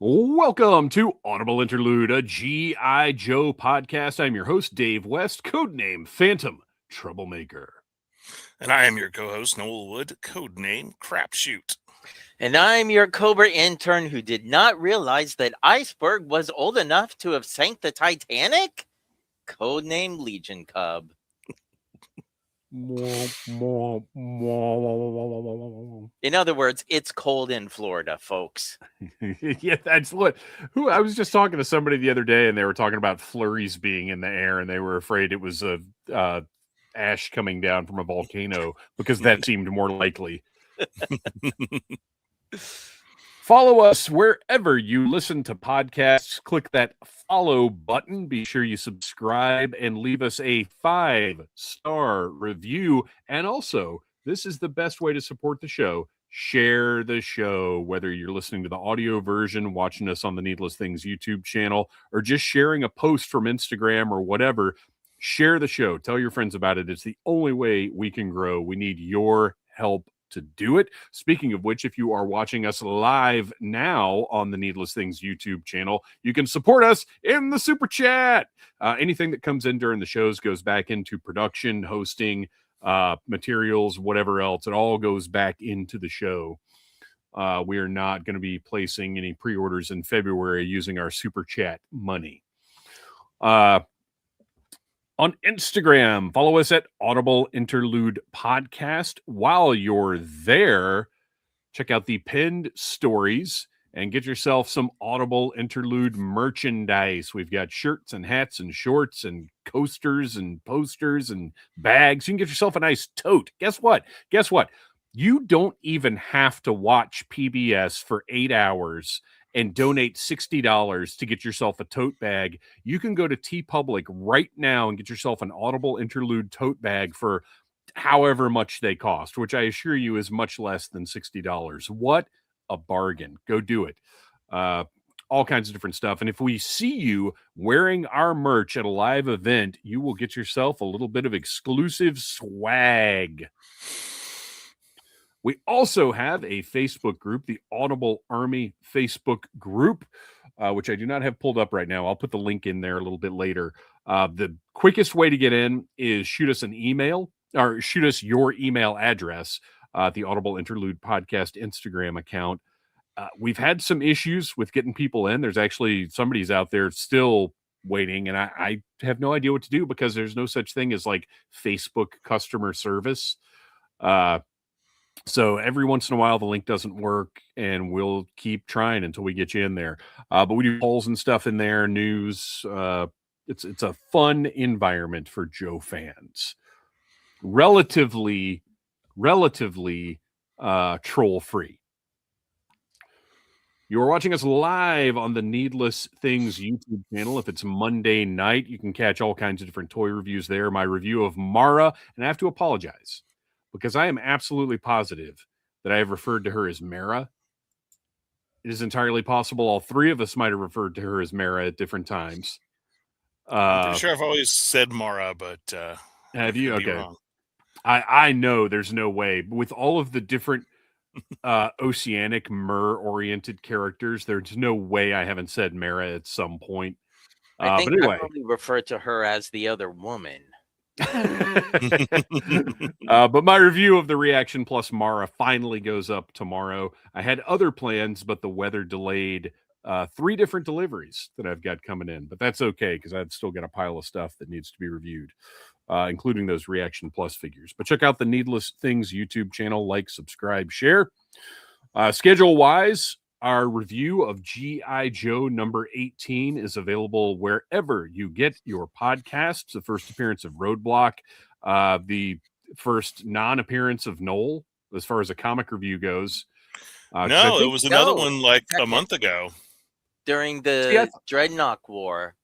Welcome to Audible Interlude, a G.I. Joe podcast. I'm your host, Dave West, codename Phantom Troublemaker. And I am your co-host, Noel Wood, codename Crapshoot. And I'm your Cobra intern who did not realize that Iceberg was old enough to have sank the Titanic, codename Legion Cub. In other words, it's cold in Florida, folks. Yeah, that's what. I was just talking to somebody the other day, and they were talking about flurries being in the air, and they were afraid it was a ash coming down from a volcano because that seemed more likely. Follow us wherever you listen to podcasts. Click that follow button. Be sure you subscribe and leave us a 5-star review. And also, this is the best way to support the show. Share the show, whether you're listening to the audio version, watching us on the Needless Things YouTube channel, or just sharing a post from Instagram or whatever. Share the show. Tell your friends about it. It's the only way we can grow. We need your help to do it. Speaking of which, if you are watching us live now on the Needless Things YouTube channel, you can support us in the super chat. Anything that comes in during the shows goes back into production, hosting, materials, whatever else. It all goes back into the show. We are not going to be placing any pre-orders in February using our super chat money. On Instagram, follow us at Audible Interlude Podcast. While you're there, check out the pinned stories and get yourself some Audible Interlude merchandise. We've got shirts and hats and shorts and coasters and posters and bags. You can get yourself a nice tote. Guess what? You don't even have to watch PBS for 8 hours and donate $60 to get yourself a tote bag. You can go to TeePublic right now and get yourself an Audible Interlude tote bag for however much they cost, which I assure you is much less than $60. What a bargain. Go do it. All kinds of different stuff. And if we see you wearing our merch at a live event, you will get yourself a little bit of exclusive swag. We also have a Facebook group, the Audible Army Facebook group, which I do not have pulled up right now. I'll put the link in there a little bit later. The quickest way to get in is shoot us an email or shoot us your email address, the Audible Interlude Podcast Instagram account. We've had some issues with getting people in. There's actually somebody's out there still waiting, and I have no idea what to do because there's no such thing as like Facebook customer service. So every once in a while, the link doesn't work, and we'll keep trying until we get you in there. But we do polls and stuff in there, news. It's a fun environment for Joe fans. Relatively troll-free. You're watching us live on the Needless Things YouTube channel. If it's Monday night, you can catch all kinds of different toy reviews there. My review of Mara, and I have to apologize, because I am absolutely positive that I have referred to her as Mara. It is entirely possible all three of us might have referred to her as Mara at different times. I'm pretty sure I've always said Mara, but have you? Okay. I know there's no way. With all of the different oceanic mer-oriented characters, there's no way I haven't said Mara at some point. I think but anyway. I probably refer to her as the other woman. But my review of the Reaction Plus Mara finally goes up tomorrow. I had other plans, but the weather delayed 3 different deliveries that I've got coming in. But that's okay, because I've still got a pile of stuff that needs to be reviewed, including those Reaction Plus figures. But check out the Needless Things YouTube channel. Like, subscribe, share. Schedule-wise, our review of G.I. Joe number 18 is available wherever you get your podcasts. The first appearance of Roadblock, the first non-appearance of Noel, as far as a comic review goes. No, it was another one like a month ago. During the Dreadnought War.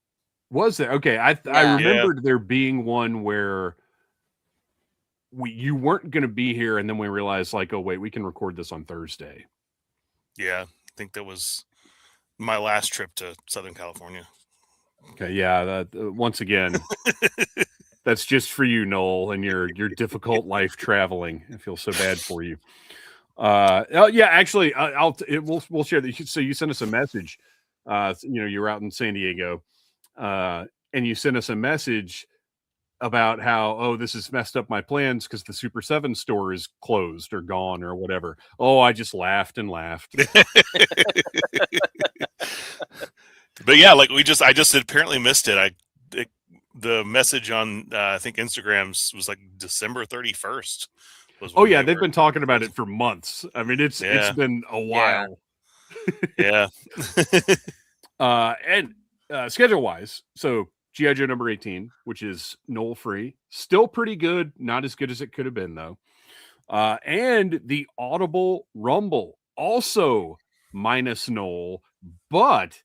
Was there? Okay, I remembered there being one where you weren't going to be here, and then we realized, like, oh, wait, we can record this on Thursday. Yeah. I think that was my last trip to Southern California. Okay, yeah. Once again, that's just for you, Noel, and your difficult life traveling. I feel so bad for you. Yeah, actually, we'll share that. So you sent us a message. You were out in San Diego, and you sent us a message about how, this has messed up my plans because the Super 7 store is closed or gone or whatever. Oh, I just laughed and laughed. But yeah, like I just apparently missed it. The message on I think Instagram's was like December 31st. Oh yeah, they've been talking about it for months. I mean, it's been a while. Yeah. And schedule wise, so G.I. Joe number 18, which is Noel free, still pretty good, not as good as it could have been though. And the Audible Rumble, also minus Noel, but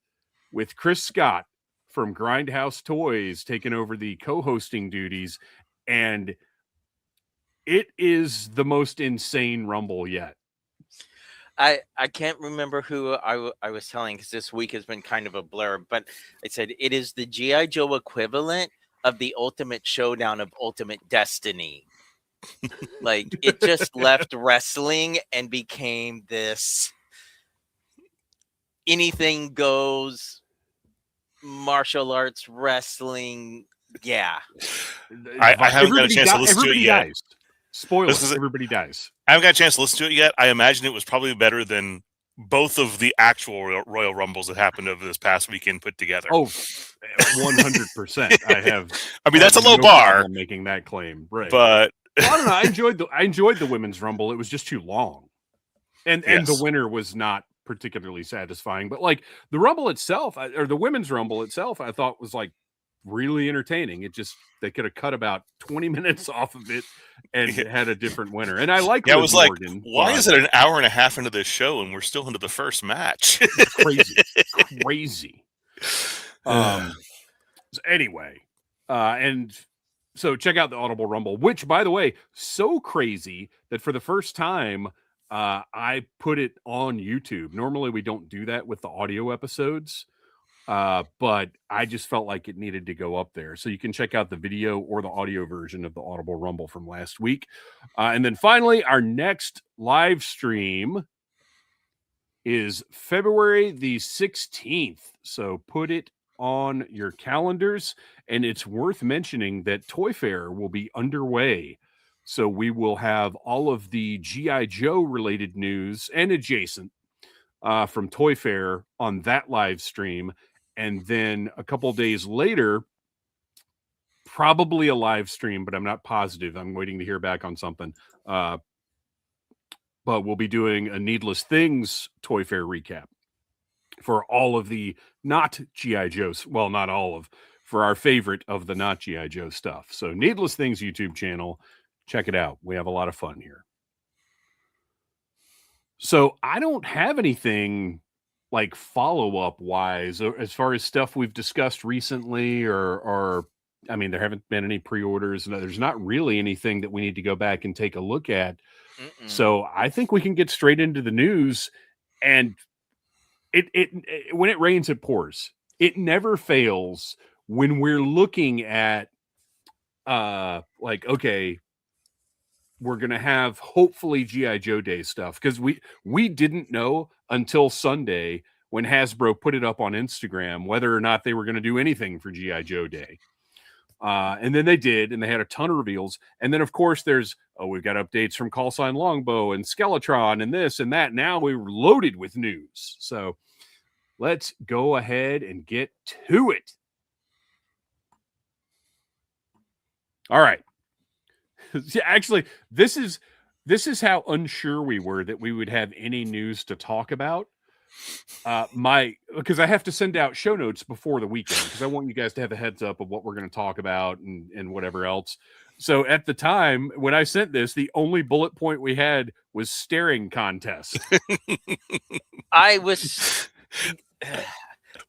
with Chris Scott from Grindhouse Toys taking over the co-hosting duties, and it is the most insane Rumble yet. I can't remember who I was telling, because this week has been kind of a blur, but I said it is the G.I. Joe equivalent of the Ultimate Showdown of Ultimate Destiny. Like, it just left wrestling and became this anything goes martial arts wrestling. Yeah. I haven't got a chance to listen to it yet. Dies. Spoilers, everybody dies. I haven't got a chance to listen to it yet. I imagine it was probably better than both of the actual Royal Rumbles that happened over this past weekend put together. Oh, 100%. I mean, that's a low bar making that claim, right? But well, I don't know. I enjoyed the women's Rumble. It was just too long, and the winner was not particularly satisfying. But like the Rumble itself, or the women's Rumble itself, I thought was like really entertaining. It just, they could have cut about 20 minutes off of it and had a different winner. And I like it was Morgan, like, why is it an hour and a half into this show and we're still into the first match? Crazy. Anyway, and so check out the Audible Rumble, which, by the way, so crazy that for the first time, I put it on YouTube. Normally we don't do that with the audio episodes. But I just felt like it needed to go up there. So you can check out the video or the audio version of the Audible Rumble from last week. And then finally, our next live stream is February the 16th. So put it on your calendars. And it's worth mentioning that Toy Fair will be underway. So we will have all of the G.I. Joe related news and adjacent from Toy Fair on that live stream. And then a couple days later, probably a live stream, but I'm not positive. I'm waiting to hear back on something. But we'll be doing a Needless Things Toy Fair recap for all of the not G.I. Joe's. Well, not all of, for our favorite of the not G.I. Joe stuff. So Needless Things YouTube channel. Check it out. We have a lot of fun here. So I don't have anything like follow-up wise as far as stuff we've discussed recently, or I mean, there haven't been any pre-orders, and there's not really anything that we need to go back and take a look at. So I think we can get straight into the news. And it when it rains, it pours. It never fails when we're looking at like, okay, we're going to have hopefully G.I. Joe Day stuff, because we didn't know until Sunday when Hasbro put it up on Instagram whether or not they were going to do anything for G.I. Joe Day. And then they did, and they had a ton of reveals. And then, of course, we've got updates from Call Sign Longbow and Skeletron and this and that. Now we're loaded with news. So let's go ahead and get to it. All right. Actually, this is how unsure we were that we would have any news to talk about. Because I have to send out show notes before the weekend, because I want you guys to have a heads up of what we're going to talk about and whatever else. So at the time when I sent this, the only bullet point we had was staring contest. I was.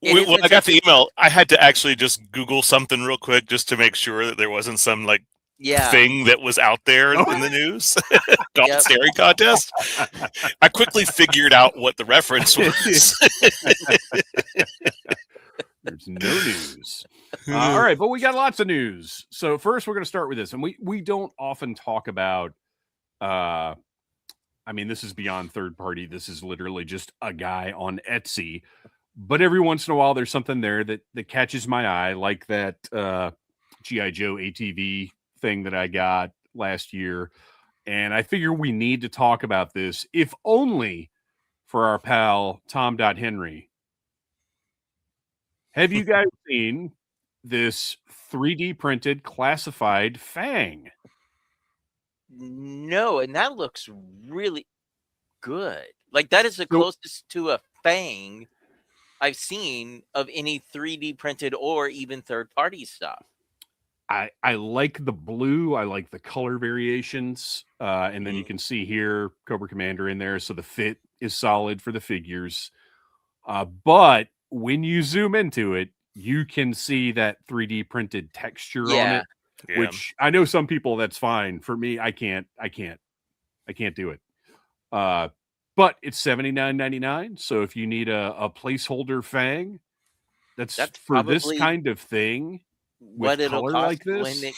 When I got the email, I had to actually just Google something real quick just to make sure that there wasn't some thing that was out there in the news called staring contest. I quickly figured out what the reference was. There's no news. All right, but we got lots of news. So first we're going to start with this. And we don't often talk about I mean, this is beyond third party. This is literally just a guy on Etsy. But every once in a while, there's something there that catches my eye, like that G.I. Joe ATV thing that I got last year. And I figure we need to talk about this, if only for our pal Tom Henry. Have you guys seen this 3D printed classified Fang? No, and that looks really good. Like, that is the closest to a Fang I've seen of any 3D printed or even third-party stuff. I like the blue. I like the color variations. And then you can see here Cobra Commander in there. So the fit is solid for the figures. But when you zoom into it, you can see that 3D printed texture on it, which I know some people that's fine. For me, I can't do it. But it's $79.99. So if you need a placeholder Fang, that's for this kind of thing. What it'll cost like this when it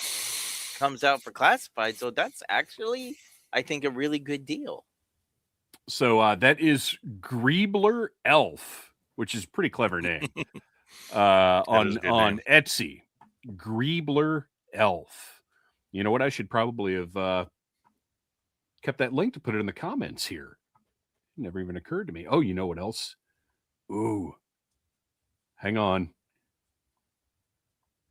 comes out for classified. So that's actually, I think, a really good deal. So that is Griebler Elf, which is a pretty clever name. On Etsy, Griebler Elf. You know what? I should probably have kept that link to put it in the comments here. It never even occurred to me. Oh, you know what else? Ooh, hang on.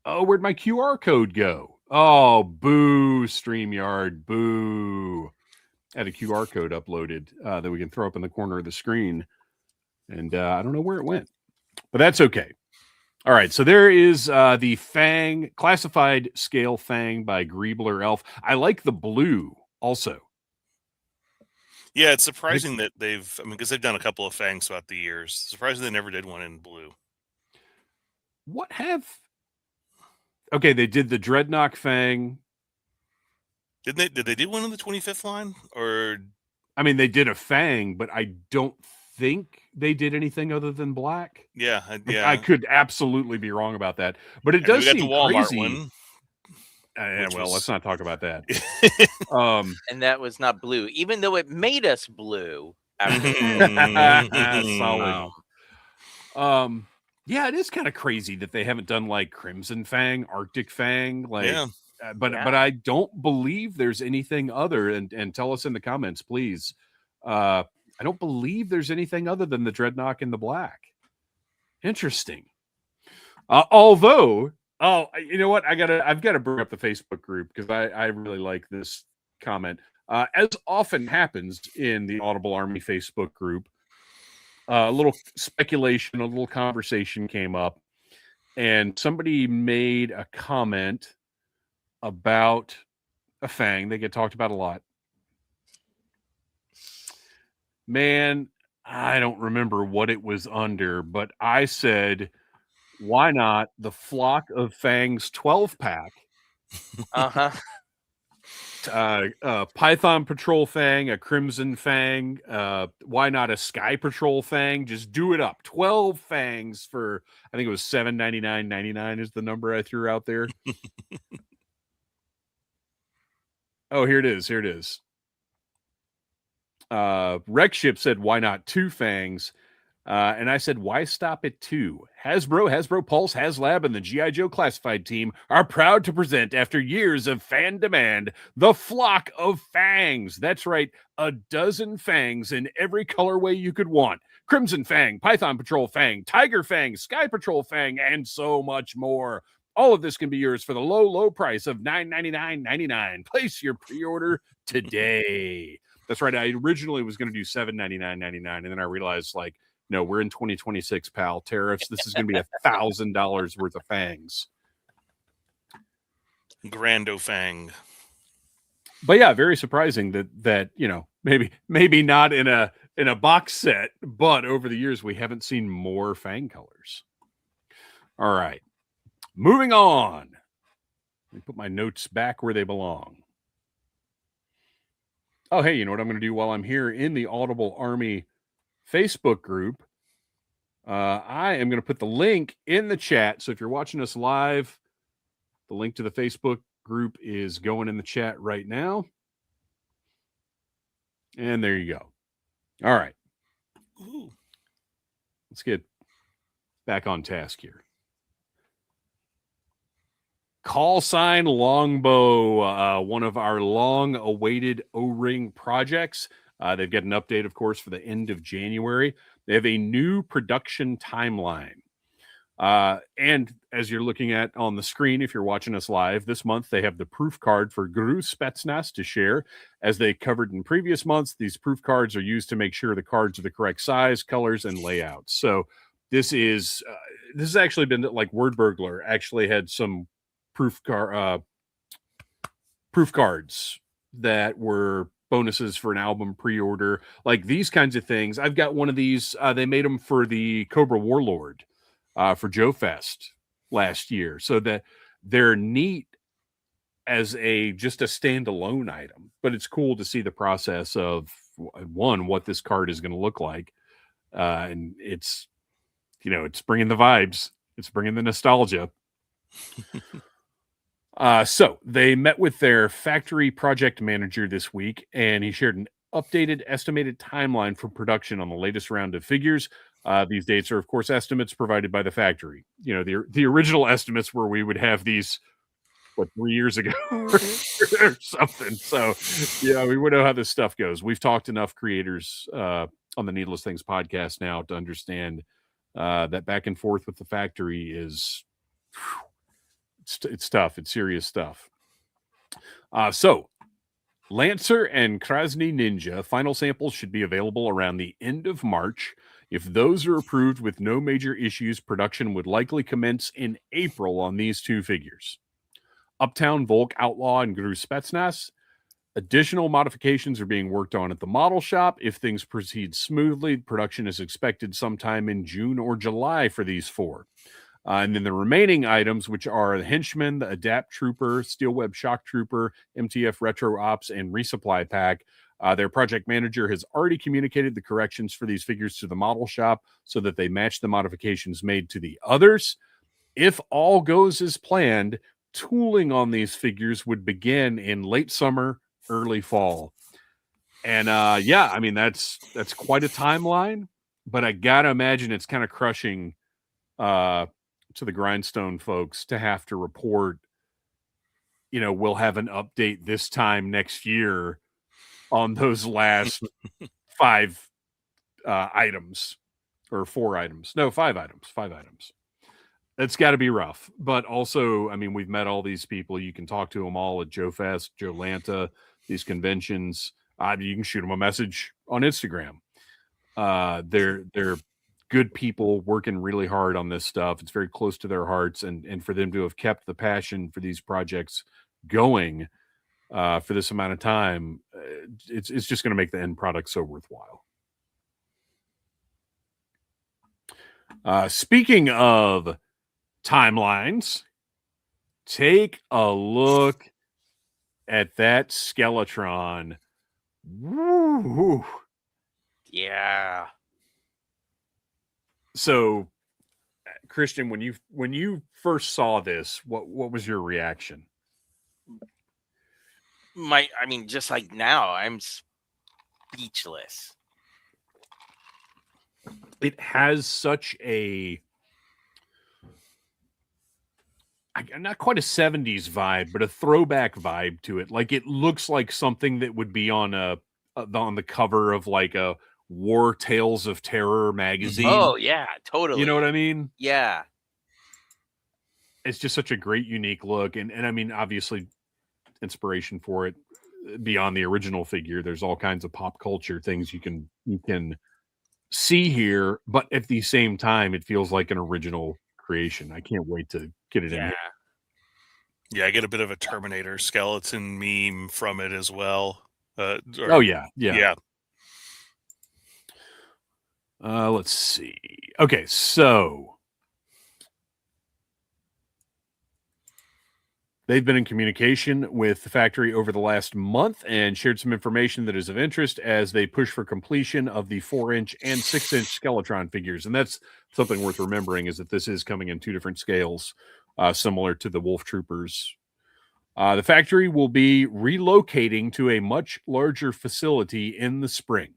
Oh, where'd my QR code go? Oh, boo, StreamYard, boo. I had a QR code uploaded that we can throw up in the corner of the screen. And I don't know where it went, but that's okay. All right, so there is the Fang, classified scale Fang by Griebler Elf. I like the blue also. Yeah, it's surprising that because they've done a couple of Fangs throughout the years. Surprising they never did one in blue. Okay, they did the Dreadnought Fang. Did they do one in the 25th line? Or I mean, they did a Fang, but I don't think they did anything other than black. Yeah. I could absolutely be wrong about that, but it does seem the Walmart crazy. One. Let's not talk about that. And that was not blue, even though it made us blue. Solid. Yeah, it is kind of crazy that they haven't done like Crimson Fang, Arctic Fang, but I don't believe there's anything other. And tell us in the comments, please. I don't believe there's anything other than the Dreadnought in the black. Interesting. Although, you know what? I've got to bring up the Facebook group because I really like this comment. As often happens in the Audible Army Facebook group, a little speculation, a little conversation came up, and somebody made a comment about a Fang. They get talked about a lot. Man, I don't remember what it was under, but I said, why not the Flock of Fangs 12-pack? Python Patrol Fang, a Crimson Fang. Why not a Sky Patrol Fang? Just do it up. 12 Fangs for, I think it was $7.99.99 is the number I threw out there. Oh, here it is. Wreckship said, why not 2 Fangs? And I said, why stop at 2? Hasbro Pulse, HasLab, and the G.I. Joe Classified team are proud to present, after years of fan demand, the Flock of Fangs. That's right, a dozen Fangs in every colorway you could want. Crimson Fang, Python Patrol Fang, Tiger Fang, Sky Patrol Fang, and so much more. All of this can be yours for the low, low price of $9.99.99. Place your pre-order today. That's right. I originally was going to do $7.99.99, and then I realized, no, we're in 2026, pal. Tariffs. This is going to be $1,000 worth of Fangs. Grando Fang. But yeah, very surprising that maybe not in a box set, but over the years we haven't seen more Fang colors. All right, moving on. Let me put my notes back where they belong. Oh, hey, you know what I'm going to do while I'm here in the Audible Army Facebook group? I am going to put the link in the chat. So if you're watching us live, the link to the Facebook group is going in the chat right now. And there you go. All right. Ooh. Let's get back on task here. Call sign longbow, one of our long-awaited O-ring projects. They've got an update, of course, for the end of January. They have a new production timeline. And as you're looking at on the screen, if you're watching us live, this month they have the proof card for Gru Spetsnaz to share. As they covered in previous months, these proof cards are used to make sure the cards are the correct size, colors, and layouts. So this has actually been like Word Burglar actually had some proof cards that were bonuses for an album pre-order, like these kinds of things. I've got one of these. They made them for the Cobra Warlord for Joe Fest last year, so that they're neat as just a standalone item. But it's cool to see the process of what this card is going to look like, and it's bringing the vibes, it's bringing the nostalgia. So they met with their factory project manager this week, and he shared an updated estimated timeline for production on the latest round of figures. These dates are, of course, estimates provided by the factory. The original estimates were we would have these 3 years ago or something. So, we would know how this stuff goes. We've talked enough creators on the Needless Things podcast now to understand that back and forth with the factory is... It's tough. It's serious stuff. So, Lancer and Krasny Ninja final samples should be available around the end of March. If those are approved with no major issues, production would likely commence in April on these two figures. Uptown Volk Outlaw and Gru Spetsnaz. Additional modifications are being worked on at the model shop. If things proceed smoothly, production is expected sometime in June or July for these four. And then the remaining items, which are the Henchman, the Adapt Trooper, Steel Web Shock Trooper, MTF Retro Ops, and Resupply Pack, their project manager has already communicated the corrections for these figures to the model shop so that they match the modifications made to the others. If all goes as planned, tooling on these figures would begin in late summer, early fall. And that's quite a timeline, but I gotta imagine it's kind of crushing to the Grindstone folks to have to report, we'll have an update this time next year on those last 5 items or 4 items. No, 5 items. 5 items. That's got to be rough. But also, we've met all these people. You can talk to them all at Joe Fest, Joe Lanta, these conventions. You can shoot them a message on Instagram. They're good people working really hard on this stuff. It's very close to their hearts, and for them to have kept the passion for these projects going for this amount of time, it's just going to make the end product so worthwhile. Speaking of timelines, take a look at that Skeletron. Woo! Yeah. So, Kristian, when you first saw this, what was your reaction? Just like now, I'm speechless. It has such a not quite a 70s vibe, but a throwback vibe to it. Like, it looks like something that would be on the cover of like a War Tales of Terror magazine. Oh yeah, totally. You know what I mean? Yeah. It's just such a great, unique look, and obviously, inspiration for it beyond the original figure. There's all kinds of pop culture things you can see here, but at the same time, it feels like an original creation. I can't wait to get it in here. Yeah, I get a bit of a Terminator skeleton meme from it as well. Yeah. Let's see. Okay, so they've been in communication with the factory over the last month and shared some information that is of interest as they push for completion of the 4-inch and 6-inch Skeletron figures. And that's something worth remembering, is that this is coming in 2 different scales, similar to the Wolf Troopers The factory will be relocating to a much larger facility in the spring.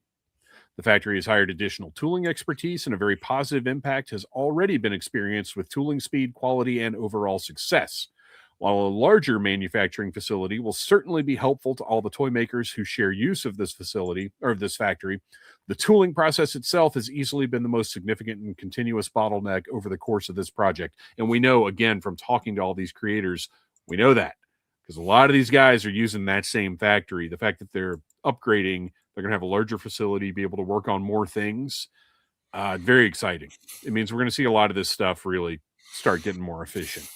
The factory has hired additional tooling expertise, and a very positive impact has already been experienced with tooling speed, quality, and overall success. While a larger manufacturing facility will certainly be helpful to all the toy makers who share use of this facility or of this factory, the tooling process itself has easily been the most significant and continuous bottleneck over the course of this project. And we know, again, from talking to all these creators, we know that because a lot of these guys are using that same factory. The fact that they're upgrading, they're going to have a larger facility, be able to work on more things. Very exciting. It means we're going to see a lot of this stuff really start getting more efficient.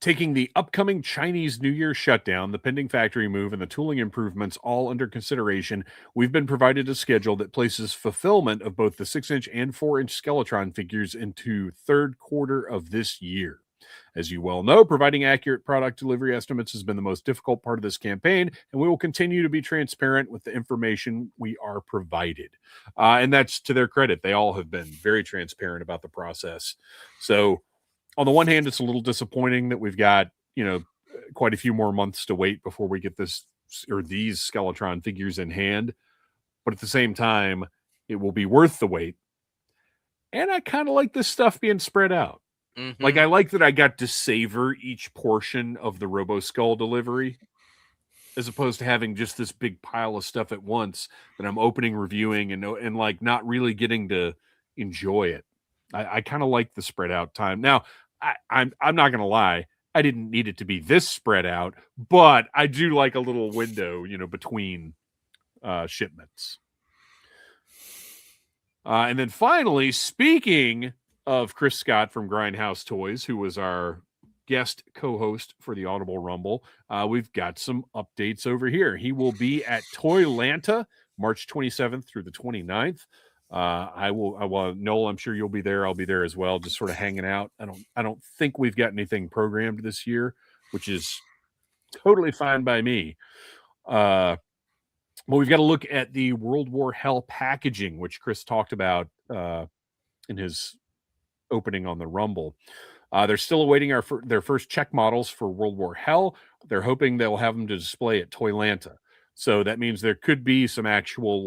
Taking the upcoming Chinese New Year shutdown, the pending factory move, and the tooling improvements all under consideration, we've been provided a schedule that places fulfillment of both the 6-inch and 4-inch Skeletron figures into third quarter of this year. As you well know, providing accurate product delivery estimates has been the most difficult part of this campaign, and we will continue to be transparent with the information we are provided. And that's to their credit. They all have been very transparent about the process. So, on the one hand, it's a little disappointing that we've got, quite a few more months to wait before we get this or these Skeletron figures in hand. But at the same time, it will be worth the wait. And I kind of like this stuff being spread out. Mm-hmm. Like, I like that I got to savor each portion of the Robo Skull delivery as opposed to having just this big pile of stuff at once that I'm opening, reviewing, and like not really getting to enjoy it. I kind of like the spread out time. Now, I'm not going to lie. I didn't need it to be this spread out, but I do like a little window, between shipments. And then finally, speaking of Chris Scott from Grindhouse Toys, who was our guest co-host for the Audible Rumble, we've got some updates over here. He will be at Toylanta March 27th through the 29th. Noel, I'm sure you'll be there. I'll be there as well, just sort of hanging out. I don't think we've got anything programmed this year, which is totally fine by me. Well, we've got to look at the World War Hell packaging, which Chris talked about in his opening on the Rumble. They're still awaiting their first check models for World War Hell. They're hoping they'll have them to display at Toylanta. So that means there could be some actual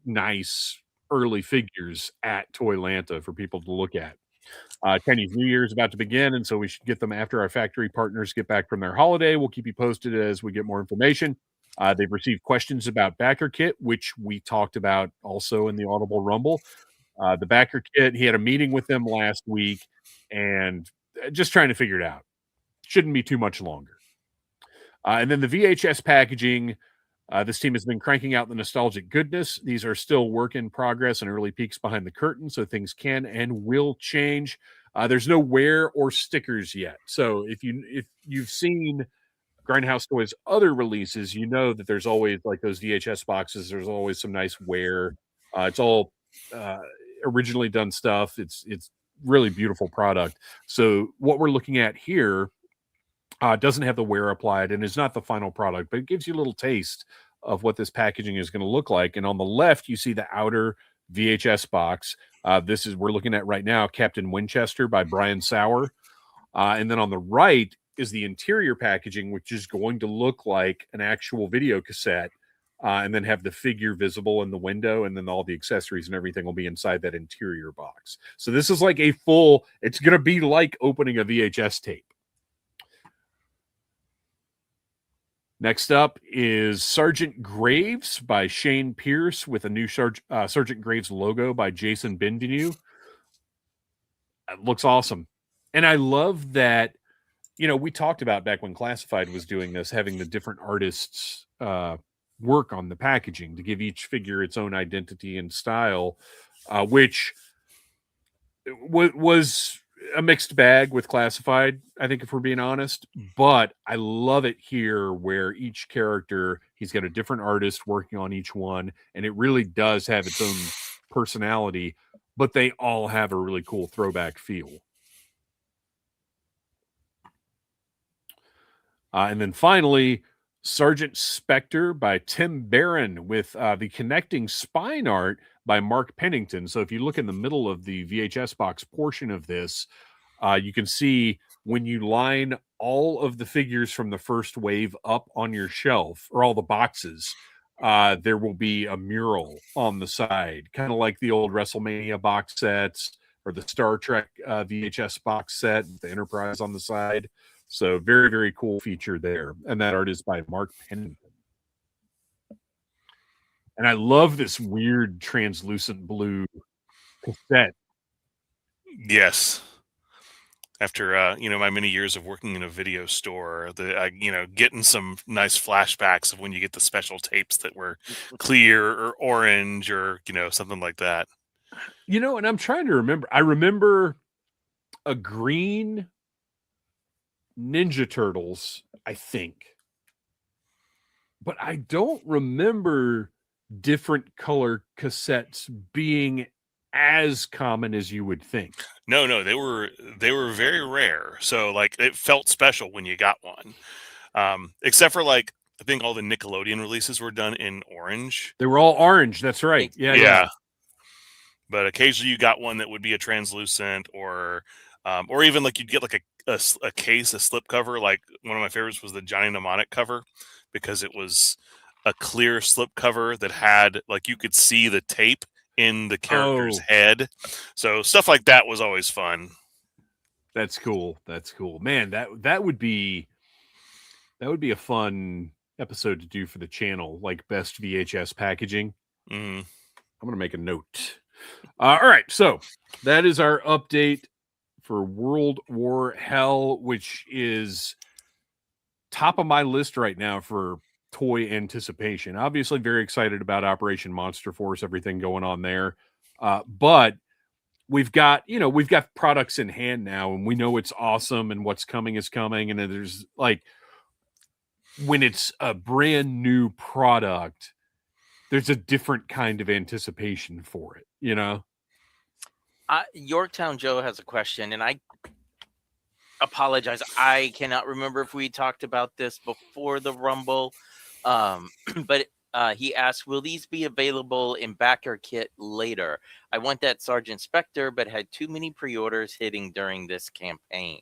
nice early figures at Toylanta for people to look at. Chinese New Year is about to begin, and so we should get them after our factory partners get back from their holiday. We'll keep you posted as we get more information. They've received questions about Backer Kit, which we talked about also in the Audible Rumble. The Backer Kit, he had a meeting with them last week and just trying to figure it out. Shouldn't be too much longer. And then the VHS packaging, this team has been cranking out the nostalgic goodness. These are still work in progress and early peeks behind the curtain, so things can and will change. There's no wear or stickers yet. So if you've seen Grindhouse Toys' other releases, you know that there's always those VHS boxes. There's always some nice wear. It's all originally done stuff. It's really beautiful product. So what we're looking at here doesn't have the wear applied and is not the final product, but it gives you a little taste of what this packaging is going to look like. And on the left, you see the outer VHS box. We're looking at right now, Captain Winchester by Brian Sauer. And then on the right is the interior packaging, which is going to look like an actual video cassette, and then have the figure visible in the window, and then all the accessories and everything will be inside that interior box. So this is like it's going to be like opening a VHS tape. Next up is Sergeant Graves by Shane Pierce with a new Sergeant Graves logo by Jason Benvenu. It looks awesome. And I love that, we talked about back when Classified was doing this, having the different artists work on the packaging to give each figure its own identity and style, which was a mixed bag with Classified, I think, if we're being honest. But I love it here where each character, he's got a different artist working on each one, and it really does have its own personality, but they all have a really cool throwback feel. And then finally, Sergeant Spectre by Tim Barron with the connecting spine art by Mark Pennington. So if you look in the middle of the VHS box portion of this, You can see when you line all of the figures from the first wave up on your shelf, or all the boxes, there will be a mural on the side, kind of like the old WrestleMania box sets or the Star Trek VHS box set with the Enterprise on the side. So very, very cool feature there. And that art is by Mark Pennington. And I love this weird translucent blue cassette. Yes. After my many years of working in a video store, getting some nice flashbacks of when you get the special tapes that were clear or orange or something like that. And I'm trying to remember. I remember a green Ninja Turtles, I think, but I don't remember different color cassettes being as common as you would think. No, they were very rare. So like it felt special when you got one. Except for like I think all the Nickelodeon releases were done in orange. They were all orange. That's right. Yeah. But occasionally you got one that would be a translucent or even like you'd get like a case, a slip cover. Like one of my favorites was the Johnny Mnemonic cover because it was a clear slip cover that had like you could see the tape in the character's head. So stuff like that was always fun. That's cool. Man, that would be a fun episode to do for the channel, like best VHS packaging. Mm-hmm. I'm going to make a note. All right. So that is our update for World War Hell, which is top of my list right now for toy anticipation. Obviously very excited about Operation Monster Force, everything going on there. But we've got products in hand now, and we know it's awesome and what's coming is coming. And there's like, when it's a brand new product, there's a different kind of anticipation for it, Yorktown Joe has a question, and I apologize. I cannot remember if we talked about this before the Rumble, but he asked, will these be available in backer kit later? I want that Sergeant Spectre, but had too many pre-orders hitting during this campaign.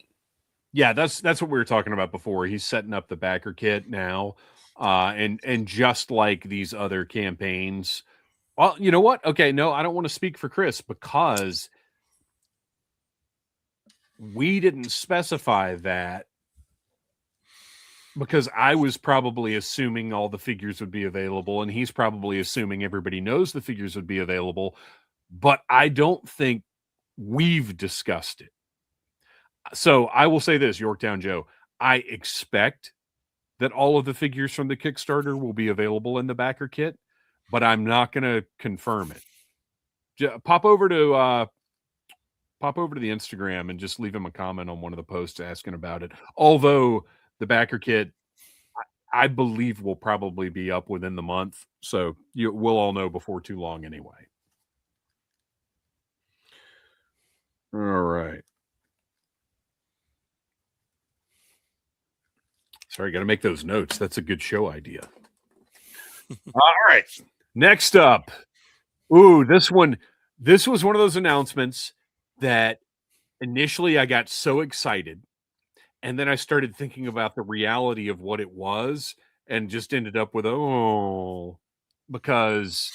Yeah, that's what we were talking about before. He's setting up the backer kit now. And just like these other campaigns, well, you know what? Okay, no, I don't want to speak for Chris because we didn't specify that, because I was probably assuming all the figures would be available, and he's probably assuming everybody knows the figures would be available, but I don't think we've discussed it. So I will say this, Yorktown Joe, I expect that all of the figures from the Kickstarter will be available in the backer kit, but I'm not going to confirm it. Pop over to the Instagram and just leave him a comment on one of the posts asking about it. Although the backer kit, I believe, will probably be up within the month, so we'll all know before too long anyway. All right. Sorry, got to make those notes. That's a good show idea. All right. Next up. Ooh, this was one of those announcements that initially I got so excited, and then I started thinking about the reality of what it was and just ended up with, because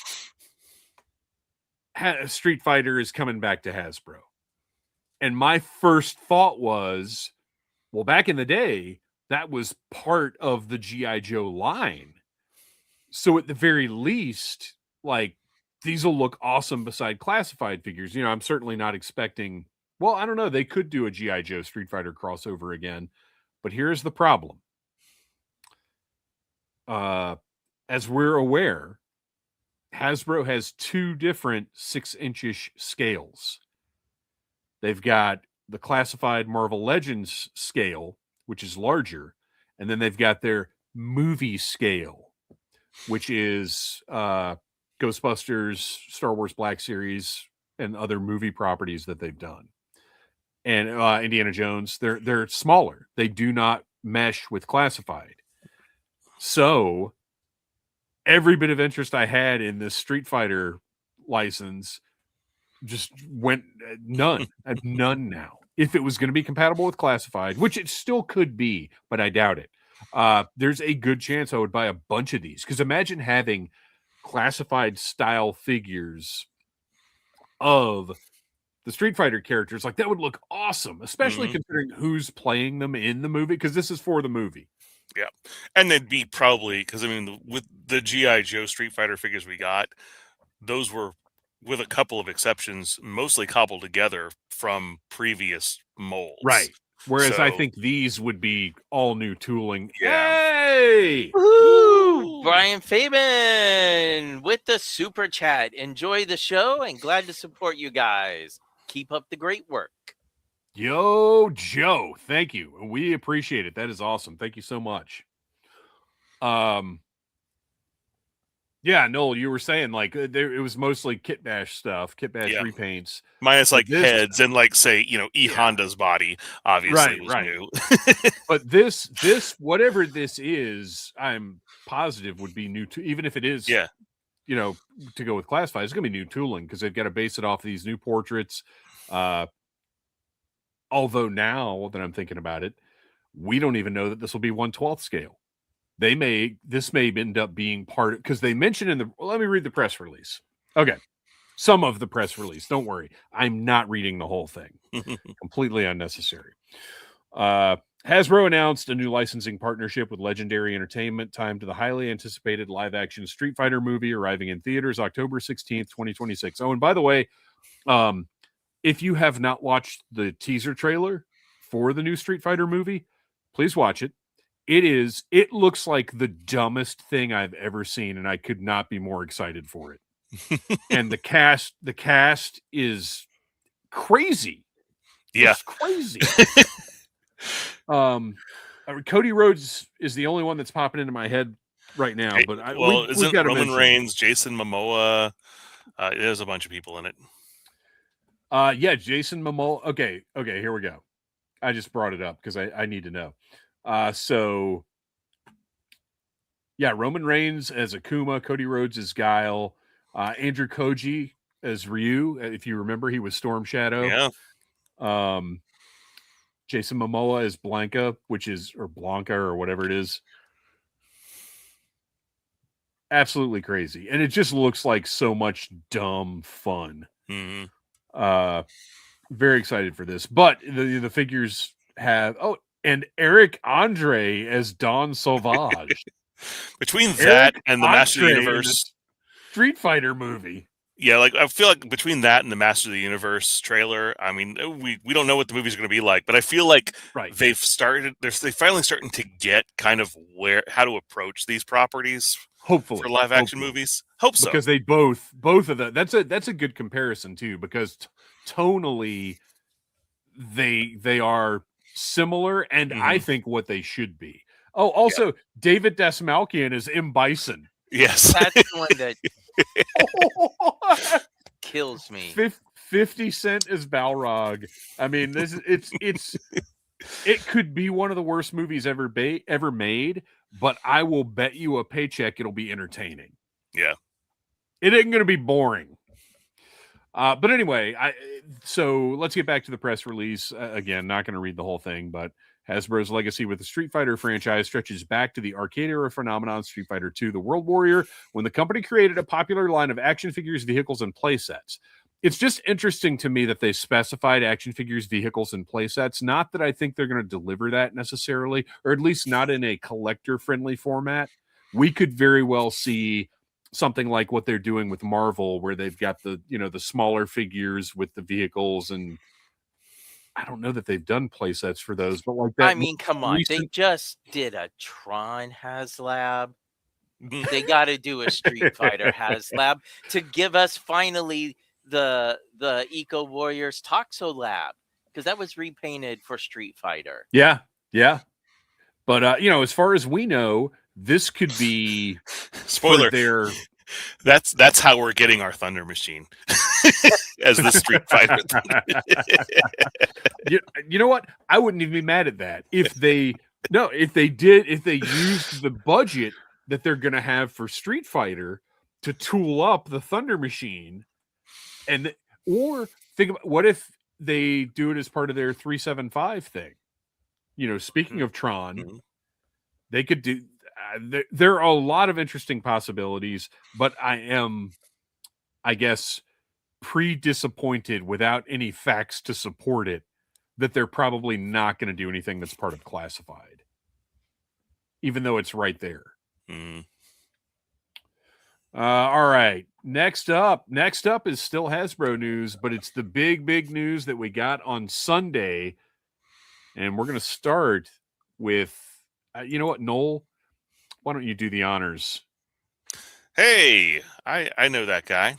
Street Fighter is coming back to Hasbro. And my first thought was, well, back in the day, that was part of the G.I. Joe line. So at the very least, like, these will look awesome beside classified figures. I'm certainly not expecting, well, I don't know, they could do a G.I. Joe Street Fighter crossover again. But here's the problem. As we're aware, Hasbro has two different 6-inch-ish scales. They've got the classified Marvel Legends scale, which is larger, and then they've got their movie scale, which is Ghostbusters, Star Wars Black Series, and other movie properties that they've done. And Indiana Jones, they're smaller. They do not mesh with classified. So every bit of interest I had in this Street Fighter license just went none. None now. if it was going to be compatible with Classified, which it still could be, but I doubt it. There's a good chance I would buy a bunch of these, because imagine having Classified style figures of the Street Fighter characters. Like, that would look awesome, especially considering who's playing them in the movie, because this is for the movie. Yeah, and they'd be probably, because I mean, with the G.I. Joe Street Fighter figures we got, those were, with a couple of exceptions, mostly cobbled together from previous molds. Right. Whereas So, I think these would be all new tooling. Yeah. Hey! Woo! Brian Fabian with the super chat. Enjoy the show and glad to support you guys. Keep up the great work. Yo, Joe, thank you. We appreciate it. That is awesome. Thank you so much. Yeah, Noel, you were saying like it was mostly Kit Bash stuff, Kit Bash repaints, minus like heads and like, say, E Honda's body obviously was new. But this whatever this is, I'm positive would be new too, even if it is to go with Classified, it's gonna be new tooling, because they've got to base it off these new portraits. Although now that I'm thinking about it, we don't even know that this will be 1/12 scale. This may end up being part, because they mentioned in the, let me read the press release. Okay. Some of the press release. Don't worry. I'm not reading the whole thing. Completely unnecessary. Hasbro announced a new licensing partnership with Legendary Entertainment, timed to the highly anticipated live-action Street Fighter movie arriving in theaters October 16th, 2026. Oh, and by the way, if you have not watched the teaser trailer for the new Street Fighter movie, please watch it. It looks like the dumbest thing I've ever seen, and I could not be more excited for it. And the cast is crazy. Yeah. It's crazy. Cody Rhodes is the only one that's popping into my head right now, but isn't Roman Reigns, Jason Momoa? There's a bunch of people in it. Yeah, Jason Momoa. Okay, here we go. I just brought it up because I need to know. So yeah, Roman Reigns as Akuma, Cody Rhodes as Guile, Andrew Koji as Ryu. If you remember, he was Storm Shadow. Yeah. Jason Momoa as Blanca, or Blanca or whatever it is. Absolutely crazy. And it just looks like so much dumb fun. Very excited for this. But the figures have, and Eric Andre as Don Sauvage. Between that and the Master of the Universe Street Fighter movie. Yeah, like I feel like between that and the Master of the Universe trailer, I mean, we don't know what the movie's going to be like, but I feel like they're finally starting to get kind of how to approach these properties. Hopefully, for live action movies. Hope so, because they both of them. That's a good comparison too, because tonally they are similar, and I think what they should be. Oh, also David Dastmalchian is M. Bison. Yes, that's the one that kills me. 50 Cent is Balrog. I mean, it could be one of the worst movies ever made, but I will bet you a paycheck it'll be entertaining. Yeah, it ain't going to be boring. But anyway, so let's get back to the press release. Again, not going to read the whole thing, but Hasbro's legacy with the Street Fighter franchise stretches back to the arcade era phenomenon Street Fighter II: The World Warrior, when the company created a popular line of action figures, vehicles, and playsets. It's just interesting to me that they specified action figures, vehicles, and playsets. Not that I think they're going to deliver that necessarily, or at least not in a collector-friendly format. We could very well see something like what they're doing with Marvel, where they've got the smaller figures with the vehicles, and I don't know that they've done playsets for those, but like that. I mean, come on, they just did a Tron HasLab. They got to do a Street Fighter HasLab to give us finally the Eco Warriors Toxo Lab, because that was repainted for Street Fighter. Yeah. But as far as we know, this could be spoiler. That's how we're getting our Thunder Machine as the Street Fighter. You know what? I wouldn't even be mad at that if they used the budget that they're going to have for Street Fighter to tool up the Thunder Machine, or think about what if they do it as part of their 375 thing. Speaking of Tron, they could do. There are a lot of interesting possibilities, but I am, I guess, pre-disappointed without any facts to support it that they're probably not going to do anything that's part of classified, even though it's right there. All right. Next up is still Hasbro news, but it's the big news that we got on Sunday. And we're going to start with, you know what, Noel? Why don't you do the honors? Hey, I know that guy.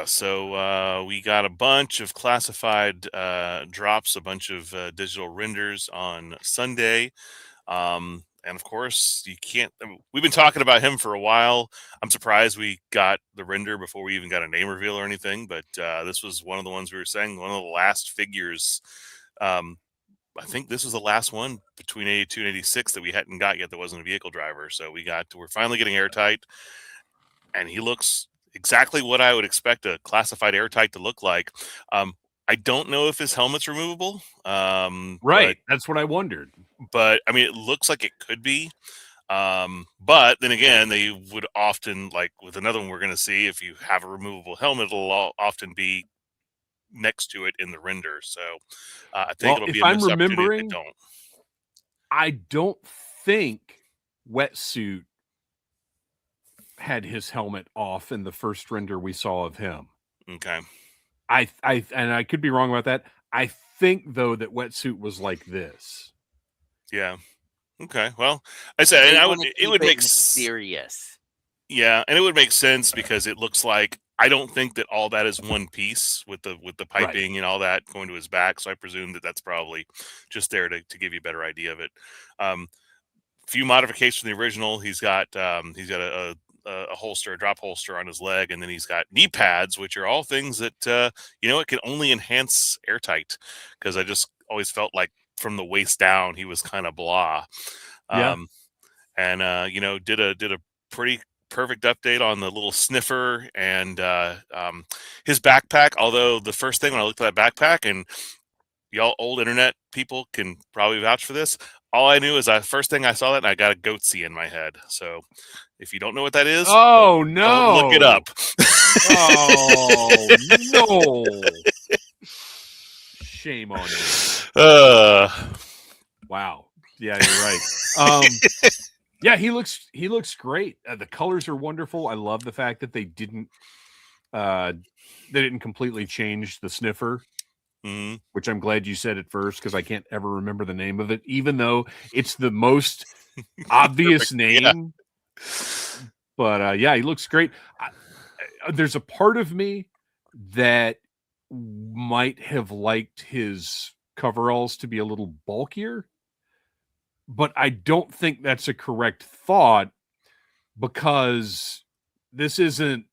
So we got a bunch of classified drops, a bunch of digital renders on Sunday. And of course, we've been talking about him for a while. I'm surprised we got the render before we even got a name reveal or anything, but this was one of the ones we were saying, one of the last figures. I think this was the last one between 82 and 86 that we hadn't got yet that wasn't a vehicle driver. So we're finally getting airtight, and he looks exactly what I would expect a classified airtight to look like. I don't know if his helmet's removable. Right. That's what I wondered. But I mean, it looks like it could be. But then again, they would often, like with another one we're going to see, if you have a removable helmet, it'll often be next to it in the render. So I think it'll be a missed opportunity if they don't. I don't think Wetsuit had his helmet off in the first render we saw of him. Okay. And I could be wrong about that. I think though that Wetsuit was like this. Yeah. Okay. Well, I said, and it would make serious. Yeah, and it would make sense because it looks like, I don't think that all that is one piece with the piping and all that going to his back. So I presume that that's probably just there to give you a better idea of it. Few modifications from the original. He's got a holster, a drop holster on his leg, and then he's got knee pads, which are all things that it can only enhance airtight, because I just always felt like from the waist down he was kind of blah. And did a pretty perfect update on the little sniffer and his backpack. Although the first thing when I looked at that backpack, and y'all old internet people can probably vouch for this, all I knew is first thing I saw that and I got a goatsy in my head. So if you don't know what that is, don't look it up. Oh no. Shame on you. Wow. Yeah, you're right. Yeah, he looks great. The colors are wonderful. I love the fact that they didn't completely change the sniffer, which I'm glad you said at first, because I can't ever remember the name of it, even though it's the most obvious name. Yeah. But he looks great. There's a part of me that might have liked his coveralls to be a little bulkier, but I don't think that's a correct thought, because this isn't,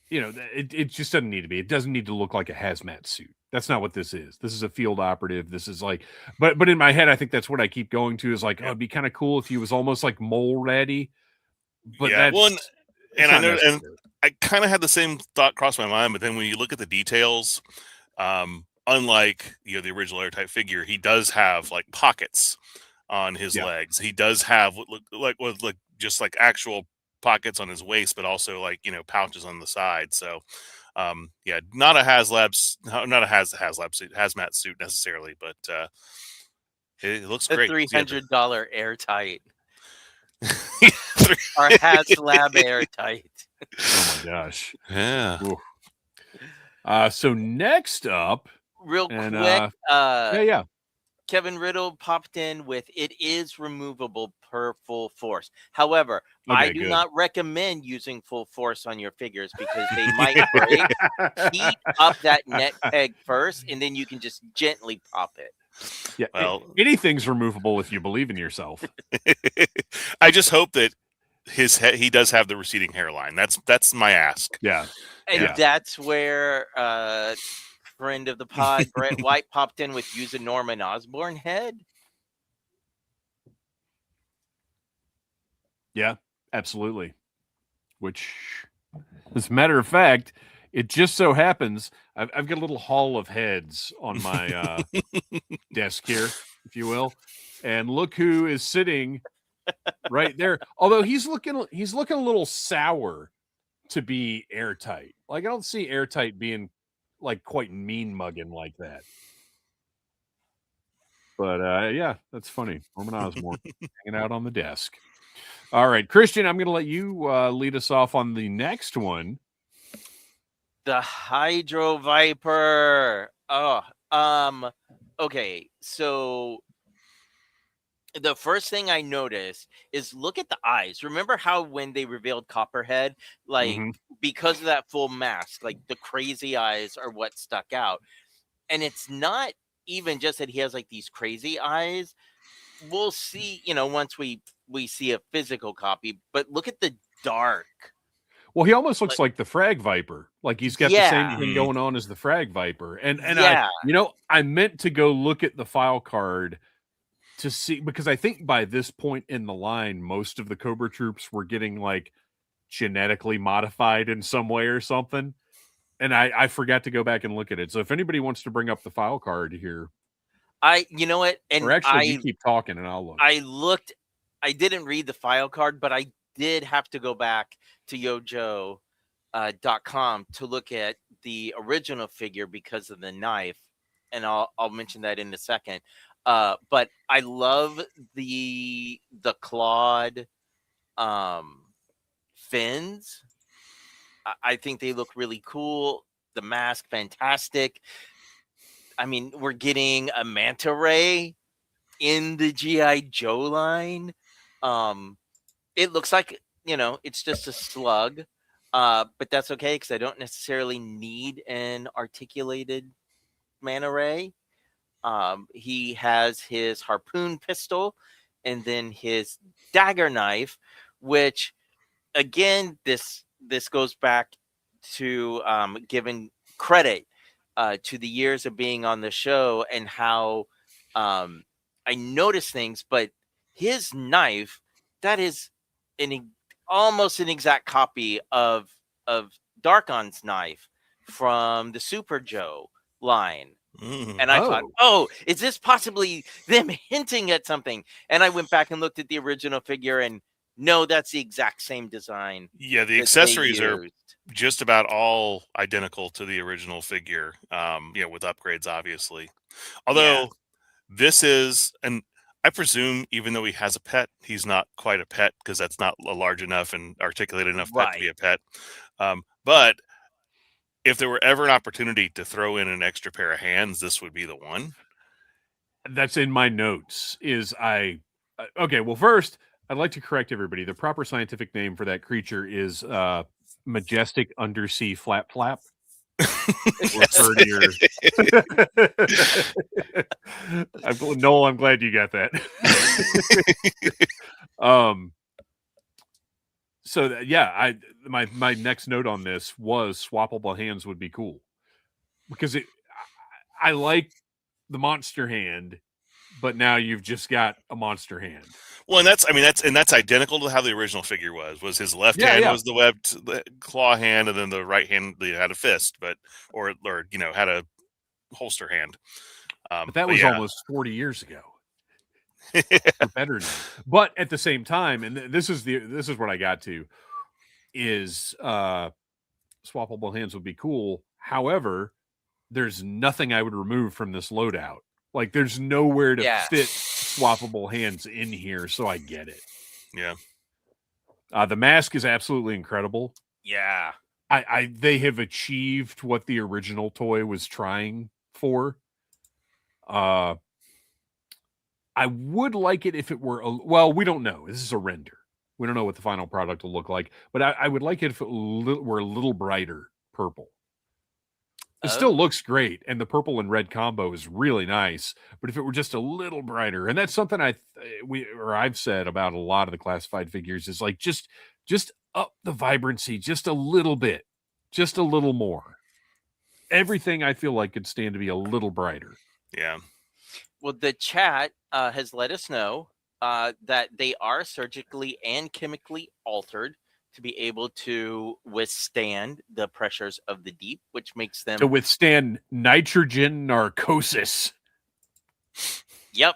it just doesn't need to be. It doesn't need to look like a hazmat suit. That's not what this is. This is a field operative. This is like, but in my head, I think that's what I keep going to is like, it'd be kind of cool if he was almost like mole ratty. But yeah, and I know, and I kind of had the same thought cross my mind, but then when you look at the details, unlike the original airtight figure, he does have like pockets on his legs. He does have what look just like actual pockets on his waist, but also like pouches on the side. So not a hazmat suit necessarily, but it looks great. $300 airtight. Or HasLab airtight. Oh my gosh. Yeah. So next up, real quick, Kevin Riddle popped in with, it is removable per full force. However, I do not recommend using full force on your figures, because they might break. Heat up that neck peg first, and then you can just gently pop it. Yeah, well, anything's removable if you believe in yourself. I just hope that he does have the receding hairline. That's my ask. Yeah. And that's where friend of the pod, Brett White, popped in with, use a Norman Osborn head. Yeah, absolutely. Which, as a matter of fact, It just so happens I've got a little hall of heads on my desk here, if you will, and look who is sitting right there. Although he's looking a little sour to be airtight. Like I don't see airtight being like quite mean mugging like that. But yeah, that's funny. Norman Osborn hanging out on the desk. All right, Kristian, I'm going to let you lead us off on the next one. The Hydro Viper. Okay, so the first thing I noticed is look at the eyes. Remember how when they revealed Copperhead, like because of that full mask, like the crazy eyes are what stuck out. And it's not even just that he has like these crazy eyes. We'll see, once we see a physical copy, but look at the dark. Well, he almost looks like the Frag Viper. Like he's got the same thing going on as the Frag Viper. And I meant to go look at the file card to see, because I think by this point in the line, most of the Cobra troops were getting like genetically modified in some way or something. And I forgot to go back and look at it. So if anybody wants to bring up the file card here. You know what? And or actually, you keep talking and I'll look. I didn't read the file card, but I did have to go back to yojo.com to look at the original figure because of the knife. And I'll mention that in a second. But I love the clawed fins. I think they look really cool. The mask, fantastic. I mean, we're getting a manta ray in the G.I. Joe line. It looks like, it's just a slug. But that's okay because I don't necessarily need an articulated manta ray. He has his harpoon pistol and then his dagger knife, which again, this goes back to giving credit to the years of being on the show and how I notice things, but his knife, that is almost an exact copy of Darkon's knife from the Super Joe line. And I thought, is this possibly them hinting at something? And I went back and looked at the original figure, and no, that's the exact same design. Yeah, the accessories are just about all identical to the original figure, with upgrades, obviously. Although this is, and I presume even though he has a pet, he's not quite a pet because that's not a large enough and articulated enough pet to be a pet. But if there were ever an opportunity to throw in an extra pair of hands, this would be the one. That's in my notes. Okay, well, first, I'd like to correct everybody. The proper scientific name for that creature is majestic undersea flap. Noel, I'm glad you got that. My next note on this was swappable hands would be cool because I like the monster hand, but now you've just got a monster hand. Well, and that's identical to how the original figure was his left hand was the webbed claw hand, and then the right hand had a fist, or had a holster hand. But that was almost 40 years ago. Better now. But at the same time, and this is what I got to, is swappable hands would be cool. However, there's nothing I would remove from this loadout. Like there's nowhere to fit swappable hands in here, so I get it. Yeah. The mask is absolutely incredible. Yeah. They have achieved what the original toy was trying for. I would like it if it were we don't know. This is a render. We don't know what the final product will look like, but I would like it if it were a little brighter purple. It still looks great, and the purple and red combo is really nice. But if it were just a little brighter, and that's something I've said about a lot of the classified figures, is like just up the vibrancy just a little bit, just a little more. Everything I feel like could stand to be a little brighter. Yeah. Well, the chat has let us know that they are surgically and chemically altered to be able to withstand the pressures of the deep, which makes them to withstand nitrogen narcosis. Yep.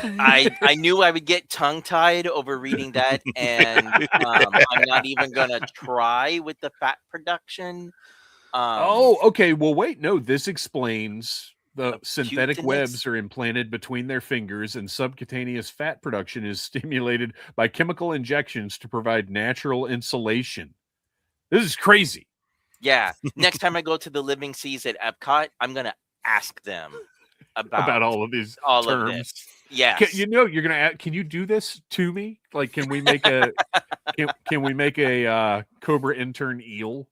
I knew I would get tongue-tied over reading that, and I'm not even gonna try with the fat production. Okay. Well, wait. No, this explains the synthetic cuteness. webs are implanted between their fingers, and subcutaneous fat production is stimulated by chemical injections to provide natural insulation. This is crazy. Yeah. Next time I go to the Living Seas at Epcot, I'm gonna ask them about all of these all terms. of this. Yes. You're gonna add, can you do this to me? Like, can we make a can we make a Cobra intern eel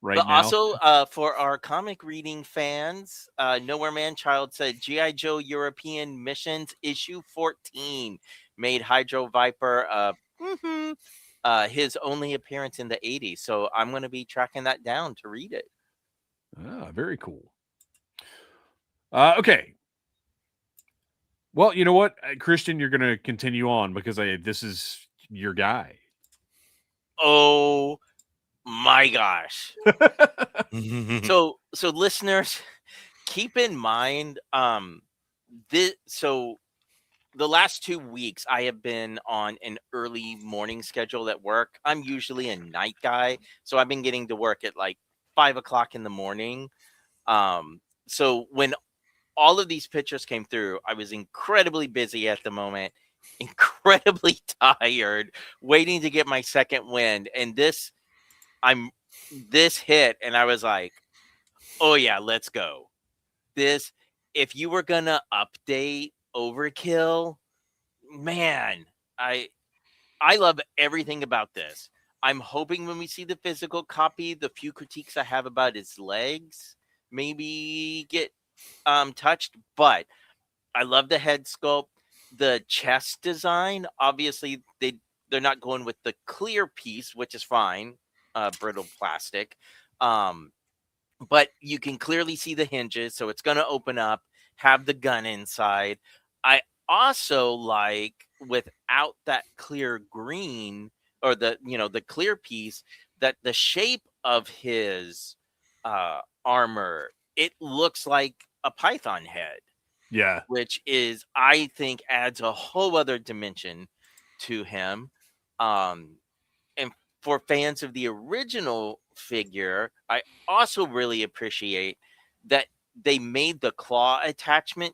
right But now? also, for our comic reading fans, Nowhere Man Child said G.I. Joe European Missions issue 14 made Hydro Viper his only appearance in the 80s. So I'm going to be tracking that down to read it. Very cool. Okay. Well, you know what, Kristian, you're going to continue on because this is your guy. Oh my gosh. So listeners, keep in mind, the last 2 weeks I have been on an early morning schedule at work. I'm usually a night guy, so I've been getting to work at like 5 o'clock in the morning. So when all of these pictures came through, I was incredibly busy at the moment, incredibly tired, waiting to get my second wind. And this hit, and I was like, oh yeah, let's go. If you were gonna update Overkill, man, I love everything about this. I'm hoping when we see the physical copy, the few critiques I have about his legs maybe get touched, but I love the head sculpt, the chest design. Obviously, they're not going with the clear piece, which is fine, brittle plastic. But you can clearly see the hinges, so it's going to open up, have the gun inside. I also like, without that clear green or the clear piece, that the shape of his armor, it looks like a python head. Yeah. Which is, I think, adds a whole other dimension to him. And for fans of the original figure, I also really appreciate that they made the claw attachment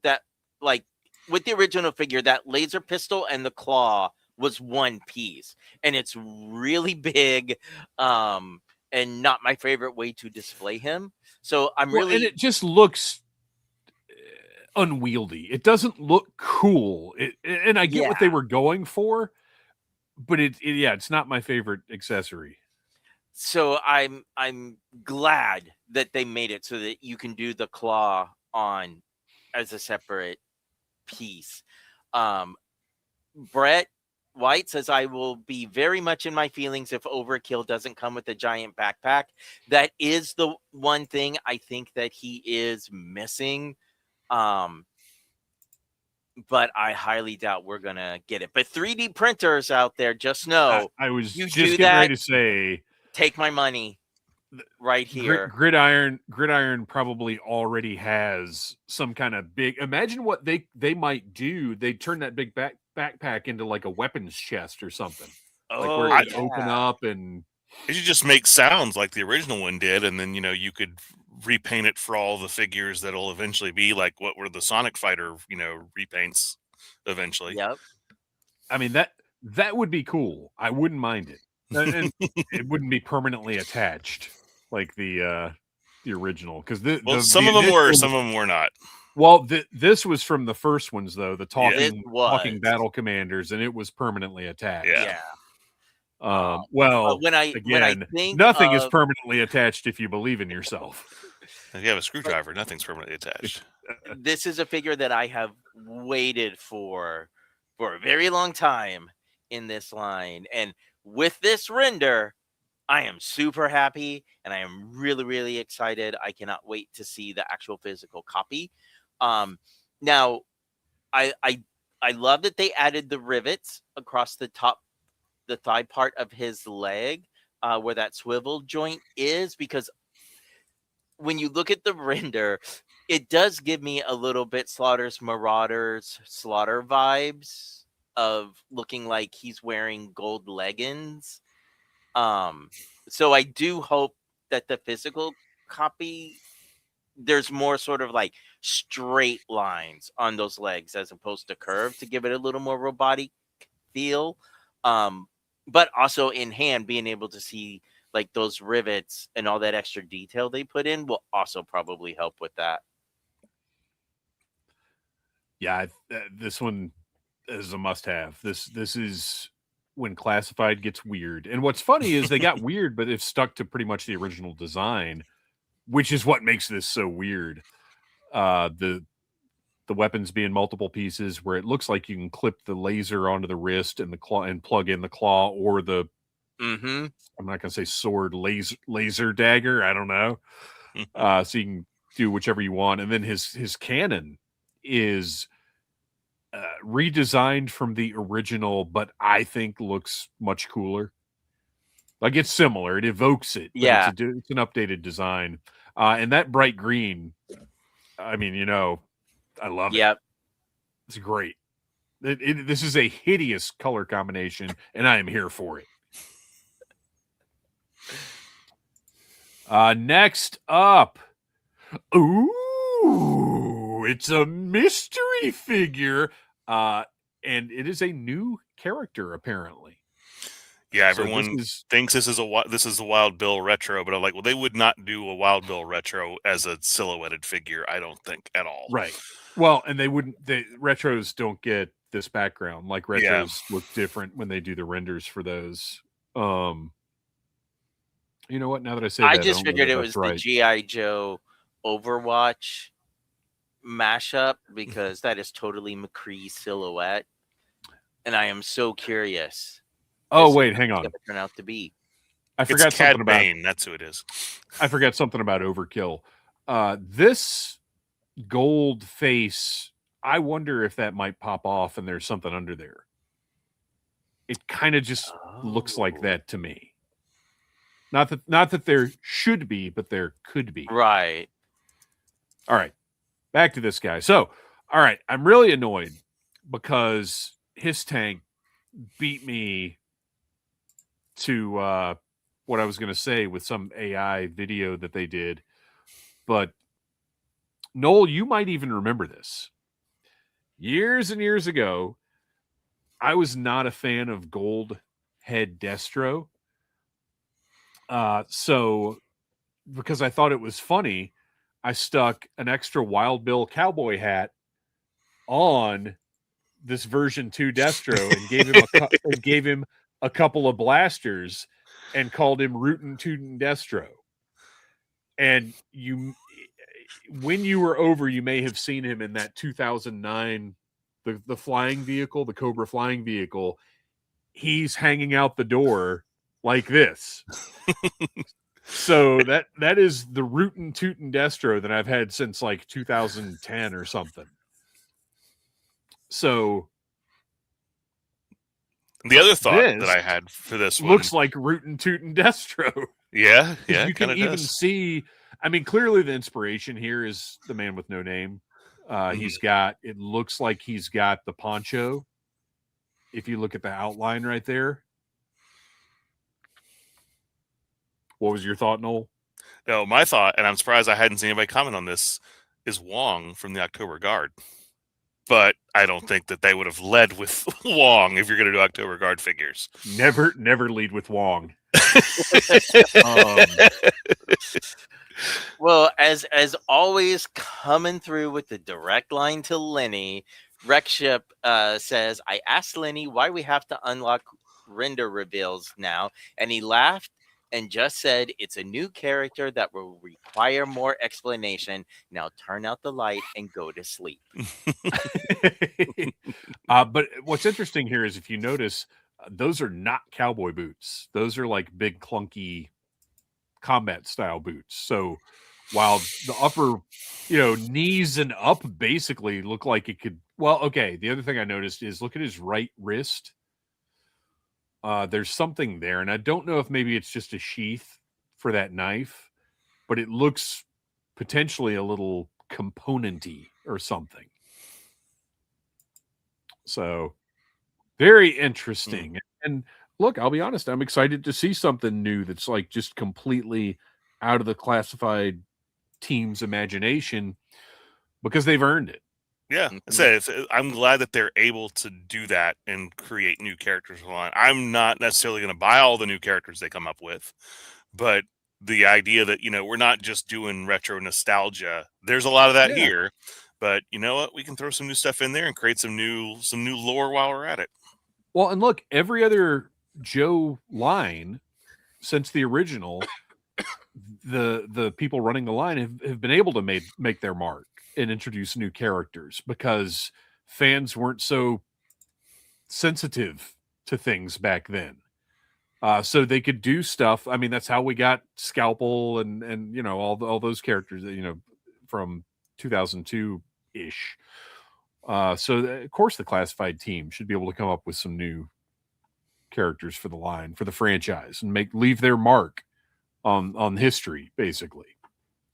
that, like, with the original figure, that laser pistol and the claw was one piece, and it's really big, and not my favorite way to display him. So and it just looks unwieldy. It doesn't look cool. And I get what they were going for, but it's not my favorite accessory. So I'm glad that they made it so that you can do the claw on as a separate piece. Brett White says, I will be very much in my feelings if Overkill doesn't come with a giant backpack. That is the one thing I think that he is missing. But I highly doubt we're gonna get it. But 3D printers out there, just know, I was you just do getting that, ready to say, take my money right here. Gridiron probably already has some kind of big. Imagine what they might do. They turn that big backpack into like a weapons chest or something. Like where it could open up, and it should just make sounds like the original one did, and then you could repaint it for all the figures that'll eventually be like what were the Sonic Fighter repaints eventually. Yep. I mean, that would be cool. I wouldn't mind it. And it wouldn't be permanently attached like the original, because some of them were, some of them were not. Well, this was from the first ones though, the talking battle commanders, and it was permanently attached. Yeah. Well, when I think nothing is permanently attached if you believe in yourself. If you have a screwdriver, nothing's permanently attached. This is a figure that I have waited for a very long time in this line, and with this render, I am super happy, and I am really, really excited. I cannot wait to see the actual physical copy. Now, I love that they added the rivets across the top the thigh part of his leg, where that swivel joint is, because when you look at the render, it does give me a little bit Slaughter's Marauders Slaughter vibes of looking like he's wearing gold leggings. So I do hope that the physical copy, there's more sort of like straight lines on those legs as opposed to curved to give it a little more robotic feel. But also in hand, being able to see like those rivets and all that extra detail they put in will also probably help with that. Yeah, this one is a must-have. This is when classified gets weird. And what's funny is they got weird, but they've stuck to pretty much the original design, which is what makes this so weird. The weapons being multiple pieces, where it looks like you can clip the laser onto the wrist and the claw and plug in the claw, or the I'm not gonna say sword, laser dagger. I don't know. So you can do whichever you want. And then his cannon is redesigned from the original, but I think looks much cooler. Like, it's similar, it evokes it, but Yeah, it's an updated design. And that bright green, I mean, I love it. yep. It's great. This is a hideous color combination, and I am here for it. Next up, it's a mystery figure, and it is a new character apparently. Yeah, everyone thinks this is a Wild Bill retro, but I'm like, well, they would not do a Wild Bill retro as a silhouetted figure, I don't think, at all. Right. Well, and they wouldn't. Retros don't get this background. Like, retros look different when they do the renders for those. You know what? Now that I say that, I just figured it was right. the G.I. Joe Overwatch mashup, because that is totally McCree's silhouette, and I am so curious. Oh wait, hang on. It's turn out to be. I forgot something about. That's who it is. I forgot something about Overkill. This gold face, I wonder if that might pop off and there's something under there. It kind of just looks like that to me. Not that there should be, but there could be. Right. All right. Back to this guy. So, all right, I'm really annoyed because his tank beat me to what I was going to say with some AI video that they did. But Noel, you might even remember this. Years and years ago, I was not a fan of gold head Destro. So because I thought it was funny, I stuck an extra Wild Bill cowboy hat on this version 2 Destro and gave him a couple of blasters and called him Rootin' Tootin' Destro. And when you were over, you may have seen him in that 2009, the flying vehicle, the Cobra flying vehicle. He's hanging out the door like this. So that is the Rootin' Tootin' Destro that I've had since like 2010 or something. So the other thought that I had for this one looks like Rootin' Tootin' Destro. Yeah. You can even see. I mean, clearly the inspiration here is the Man with No Name. It looks like he's got the poncho. If you look at the outline right there. What was your thought, Noel? No, my thought, and I'm surprised I hadn't seen anybody comment on this, is Wong from the October Guard. But I don't think that they would have led with Wong if you're going to do October Guard figures. Never lead with Wong. Well, as always, coming through with the direct line to Lenny, Rekship says, I asked Lenny why we have to unlock render reveals now, and he laughed and just said it's a new character that will require more explanation. Now turn out the light and go to sleep. But what's interesting here is, if you notice, those are not cowboy boots. Those are like big clunky combat style boots. So while the upper, knees and up basically look like it could. Well, okay. The other thing I noticed is, look at his right wrist. there's something there, and I don't know if maybe it's just a sheath for that knife, but it looks potentially a little componenty or something. So very interesting. And look, I'll be honest, I'm excited to see something new that's like just completely out of the classified team's imagination because they've earned it. Yeah, I'm glad that they're able to do that and create new characters. I'm not necessarily going to buy all the new characters they come up with, but the idea that, we're not just doing retro nostalgia. There's a lot of that here, but you know what? We can throw some new stuff in there and create some new lore while we're at it. Well, and look, every other Joe line since the original, the people running the line have been able to make their mark and introduce new characters because fans weren't so sensitive to things back then. So they could do stuff. I mean, that's how we got Scalpel and all those characters from 2002 ish. So of course the classified team should be able to come up with some new characters for the line, for the franchise, and leave their mark on history, basically.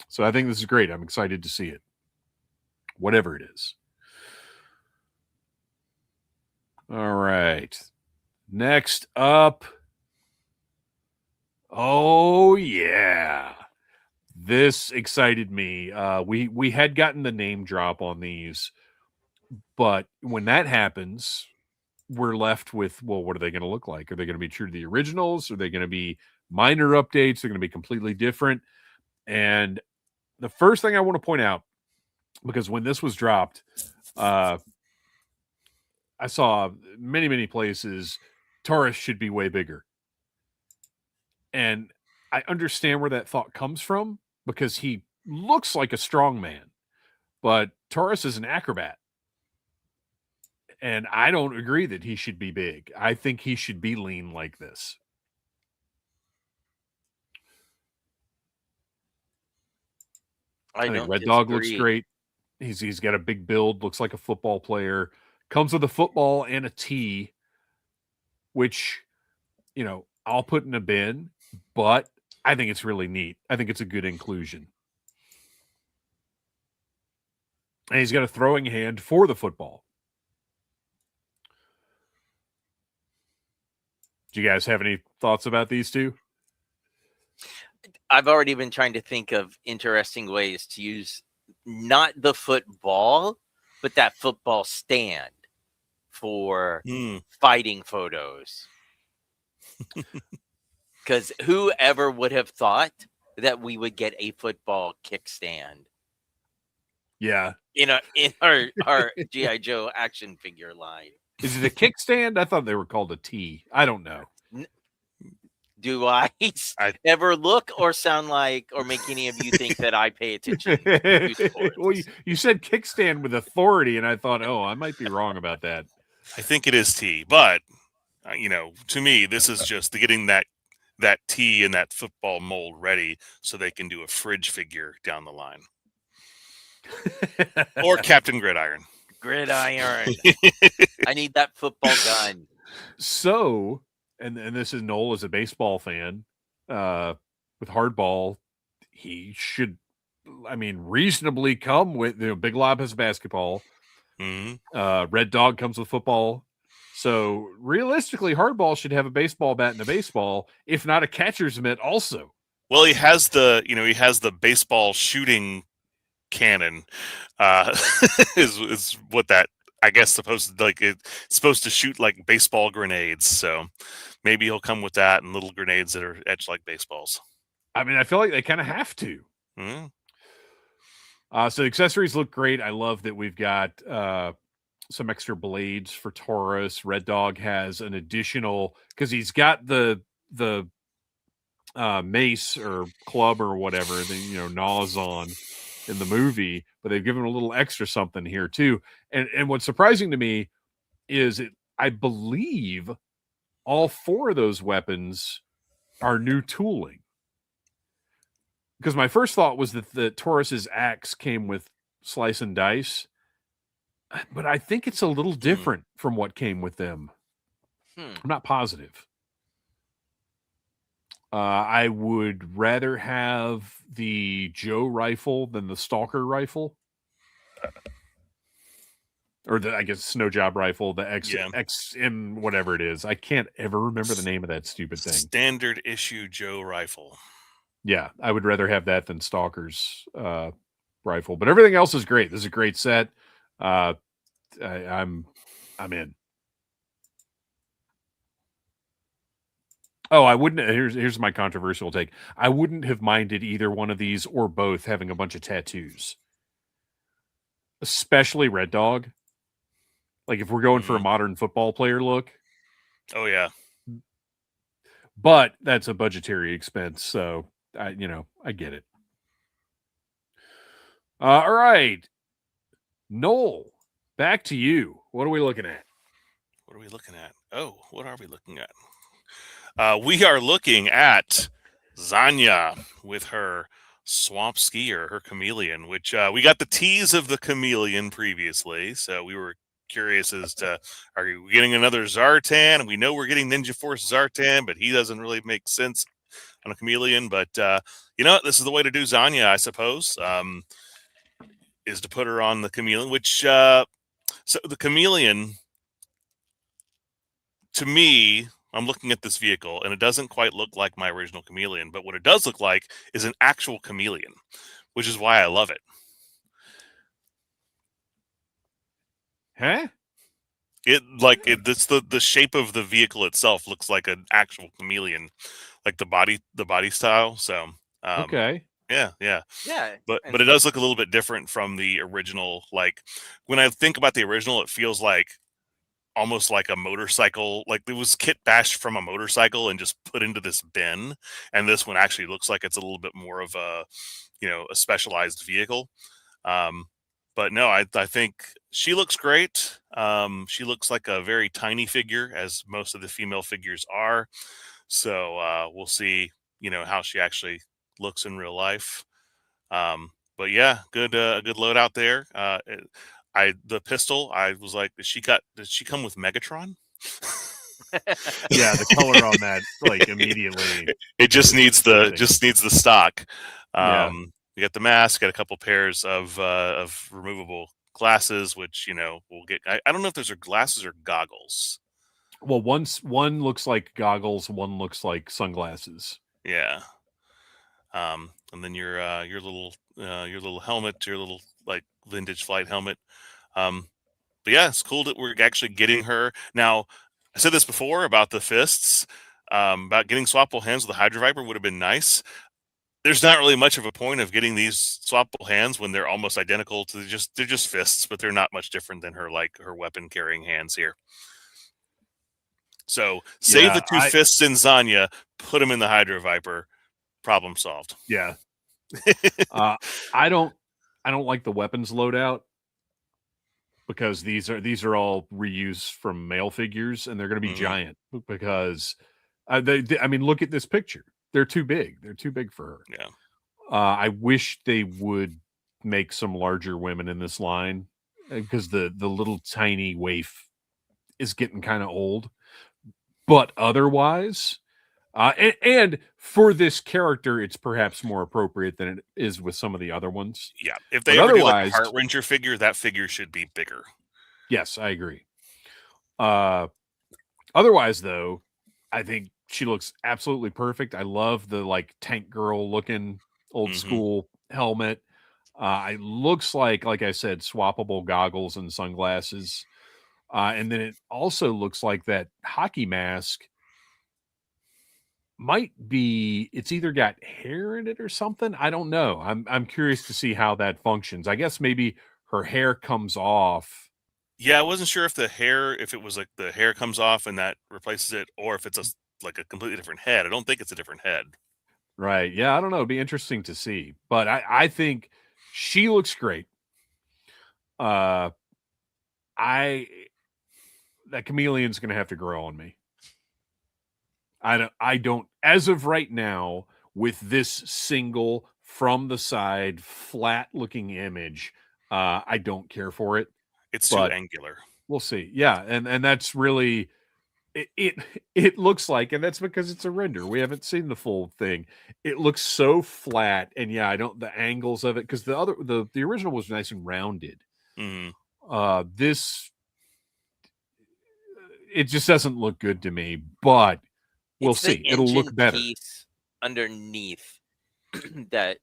So I think this is great. I'm excited to see it, whatever it is. All right, next up. Oh yeah, this excited me. We had gotten the name drop on these, but when that happens, we're left with, well, what are they going to look like? Are they going to be true to the originals? Are they going to be minor updates? They're going to be completely different. And the first thing I want to point out, because when this was dropped, I saw many places Taurus should be way bigger. And I understand where that thought comes from because he looks like a strong man, but Taurus is an acrobat. And I don't agree that he should be big. I think he should be lean like this. I think Red Dog looks great. He's got a big build, looks like a football player. Comes with a football and a tee, which, I'll put in a bin, but I think it's really neat. I think it's a good inclusion. And he's got a throwing hand for the football. Do you guys have any thoughts about these two? I've already been trying to think of interesting ways to use not the football, but that football stand for fighting photos. Because whoever would have thought that we would get a football kickstand? Yeah. In our G.I. Joe action figure line. Is it a kickstand? I thought they were called a T. I don't know. Do I ever look or sound like or make any of you think that I pay attention to sports? Well, you said kickstand with authority, and I thought, I might be wrong about that. I think it is T, but to me, this is just getting that T and that football mold ready so they can do a fridge figure down the line. Or Captain Gridiron. Gridiron. I need that football gun. So, and this is Noel as a baseball fan, with hardball, he should, reasonably come with, Big Lob has basketball. Mm-hmm. Red Dog comes with football. So realistically, hardball should have a baseball bat and a baseball, if not a catcher's mitt also. Well, he has the baseball shooting cannon, is what that, I guess, supposed to, it's supposed to shoot like baseball grenades. So maybe he'll come with that and little grenades that are etched like baseballs. I feel like they kind of have to. Mm-hmm. So the accessories look great. I love that we've got some extra blades for Taurus. Red Dog has an additional, because he's got the mace or club or whatever that gnaws on in the movie, but they've given a little extra something here too. And what's surprising to me is I believe all four of those weapons are new tooling. Because my first thought was that the Taurus's axe came with slice and dice, but I think it's a little different from what came with them. I'm not positive. I would rather have the Joe rifle than the Stalker rifle. Or I guess snow job rifle, the XM, whatever it is. I can't ever remember the name of that stupid thing. Standard issue Joe rifle. Yeah, I would rather have that than Stalker's rifle. But everything else is great. This is a great set. I'm in. Oh, I wouldn't. Here's my controversial take. I wouldn't have minded either one of these or both having a bunch of tattoos, especially Red Dog. Like if we're going for a modern football player look. Oh yeah. But that's a budgetary expense, so I get it. All right, Noel, back to you. What are we looking at? What are we looking at? Oh, what are we looking at? We are looking at Zanya with her swamp skier, her chameleon, which we got the tease of the chameleon previously, so we were curious as to, are we getting another Zartan? We know we're getting Ninja Force Zartan, but he doesn't really make sense on a chameleon. But this is the way to do Zanya, I suppose, is to put her on the chameleon, which so the chameleon, to me, I'm looking at this vehicle and it doesn't quite look like my original chameleon, but what it does look like is an actual chameleon, which is why I love it. Huh? It's the shape of the vehicle itself looks like an actual chameleon, like the body style. So okay. Yeah. But and it does look a little bit different from the original. Like when I think about the original, it feels like almost like a motorcycle, like it was kit bashed from a motorcycle and just put into this bin. And this one actually looks like it's a little bit more of a specialized vehicle. But no, I think she looks great. She looks like a very tiny figure, as most of the female figures are. So we'll see, how she actually looks in real life. But yeah, good load out there. The pistol, I was like, did she come with Megatron? Yeah, the color on that, like immediately. It just needs the stock. Yeah. You got the mask, got a couple pairs of removable glasses, which we'll get. I don't know if those are glasses or goggles. Well, one looks like goggles, one looks like sunglasses. Yeah. And then your little helmet, your little like vintage flight helmet. But yeah, it's cool that we're actually getting her. Now, I said this before about the fists, about getting swappable hands with the Hydra Viper would have been nice. There's not really much of a point of getting these swappable hands when they're almost identical to they're just fists, but they're not much different than her weapon carrying hands here. So save the two fists in Zanya, put them in the Hydra Viper. Problem solved. Yeah. I don't like the weapons loadout because these are all reused from male figures and they're going to be giant because I mean, look at this picture. They're too big. They're too big for her. Yeah. I wish they would make some larger women in this line because the little tiny waif is getting kind of old. But otherwise, and for this character, it's perhaps more appropriate than it is with some of the other ones. Yeah, if they ever do like a Heart Wrencher figure, that figure should be bigger. Yes, I agree. Otherwise, though, I think she looks absolutely perfect. I love the like tank girl looking old school helmet. It looks like I said, swappable goggles and sunglasses. And then it also looks like that hockey mask might be, it's either got hair in it or something. I don't know. I'm curious to see how that functions. I guess maybe her hair comes off. Yeah, I wasn't sure if it was like the hair comes off and that replaces it, or if it's like a completely different head. I don't think it's a different head. Right. Yeah, I don't know. It'd be interesting to see. But I think she looks great. That chameleon's gonna have to grow on me. I don't as of right now, with this single from the side flat looking image, I don't care for it. It's too angular. We'll see. Yeah, and that's really it looks like, and that's because it's a render. We haven't seen the full thing. It looks so flat, and yeah, I don't the angles of it because the original was nice and rounded. This it just doesn't look good to me, but we'll see. It'll look better. Piece underneath that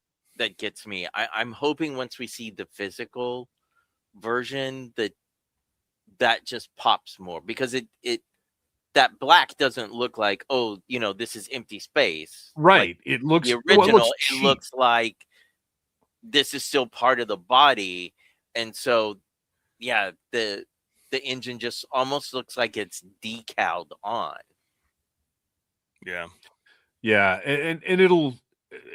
gets me. I'm hoping once we see the physical version that just pops more, because it that black doesn't look like, oh, this is empty space. Right. Like it looks the original. It looks like this is still part of the body, and so yeah, the engine just almost looks like it's decaled on. Yeah, and it'll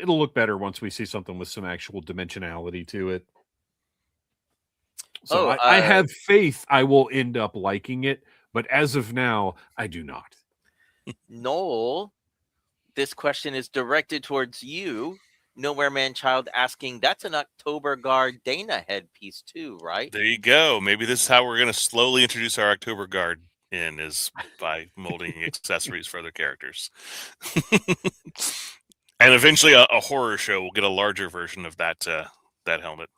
look better once we see something with some actual dimensionality to it. So I have faith I will end up liking it, but as of now, I do not. Noel, this question is directed towards you. Nowhere Man Child asking, that's an October Guard Dana headpiece too, right? There you go. Maybe this is how we're going to slowly introduce our October Guard is by molding accessories for other characters. And eventually a horror show will get a larger version of that helmet.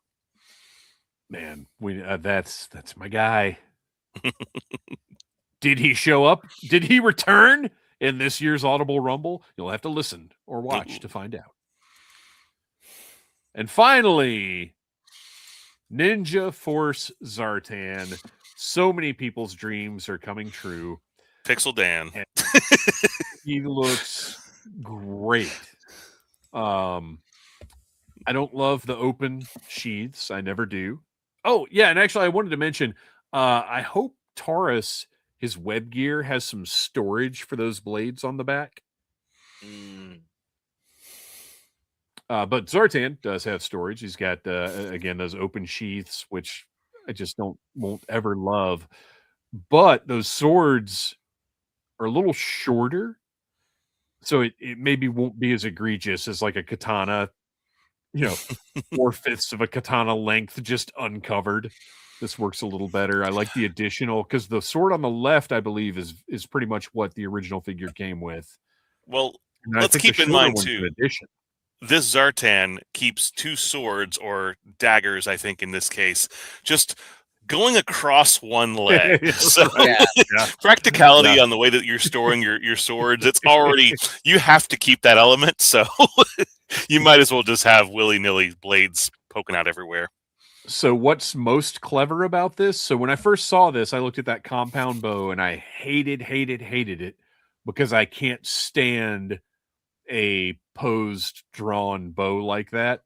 Man, that's my guy. Did he show up? Did he return in this year's Audible Rumble? You'll have to listen or watch to find out. And finally, Ninja Force Zartan. So many people's dreams are coming true. Pixel Dan. He looks great. I don't love the open sheaths. I never do. Oh, yeah, and actually I wanted to mention, I hope Taurus, his web gear, has some storage for those blades on the back. But Zartan does have storage. He's got, again, those open sheaths, which I just won't ever love. But those swords are a little shorter, so it maybe won't be as egregious as like a katana, 4/5 of a katana length just uncovered. This works a little better. I like the additional, because the sword on the left, I believe, is pretty much what the original figure came with. Well, let's keep in mind too, this Zartan keeps two swords, or daggers, I think in this case, just going across one leg. So practicality on the way that you're storing your swords, it's already, you have to keep that element. So you might as well just have willy-nilly blades poking out everywhere. So what's most clever about this? So when I first saw this, I looked at that compound bow and I hated it because I can't stand a posed drawn bow like that.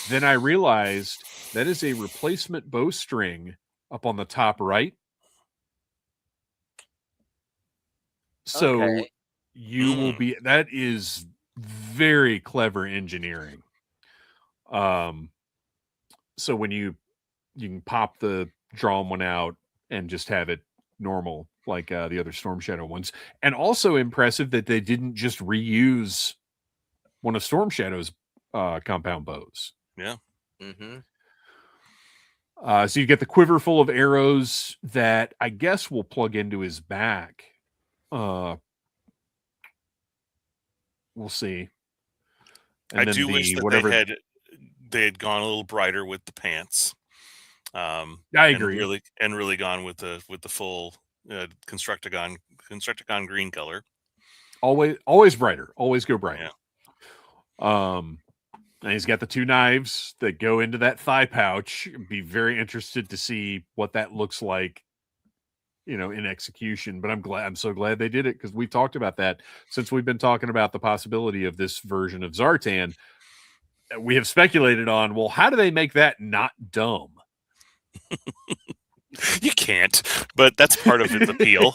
Then I realized that is a replacement bowstring up on the top right. So you will be, that is very clever engineering. So when you can pop the drawn one out and just have it normal, like the other Storm Shadow ones. And also impressive that they didn't just reuse one of Storm Shadow's compound bows. Yeah. So you get the quiver full of arrows that I guess will plug into his back. We'll see. And I do wish that they had gone a little brighter with the pants. I agree. Really gone with the full Constructicon green color. Always brighter. Always go brighter. Yeah. And he's got the two knives that go into that thigh pouch. Be very interested to see what that looks like, in execution. But I'm so glad they did it, because we talked about that since we've been talking about the possibility of this version of Zartan. We have speculated on, well, how do they make that not dumb? You can't, but that's part of its appeal.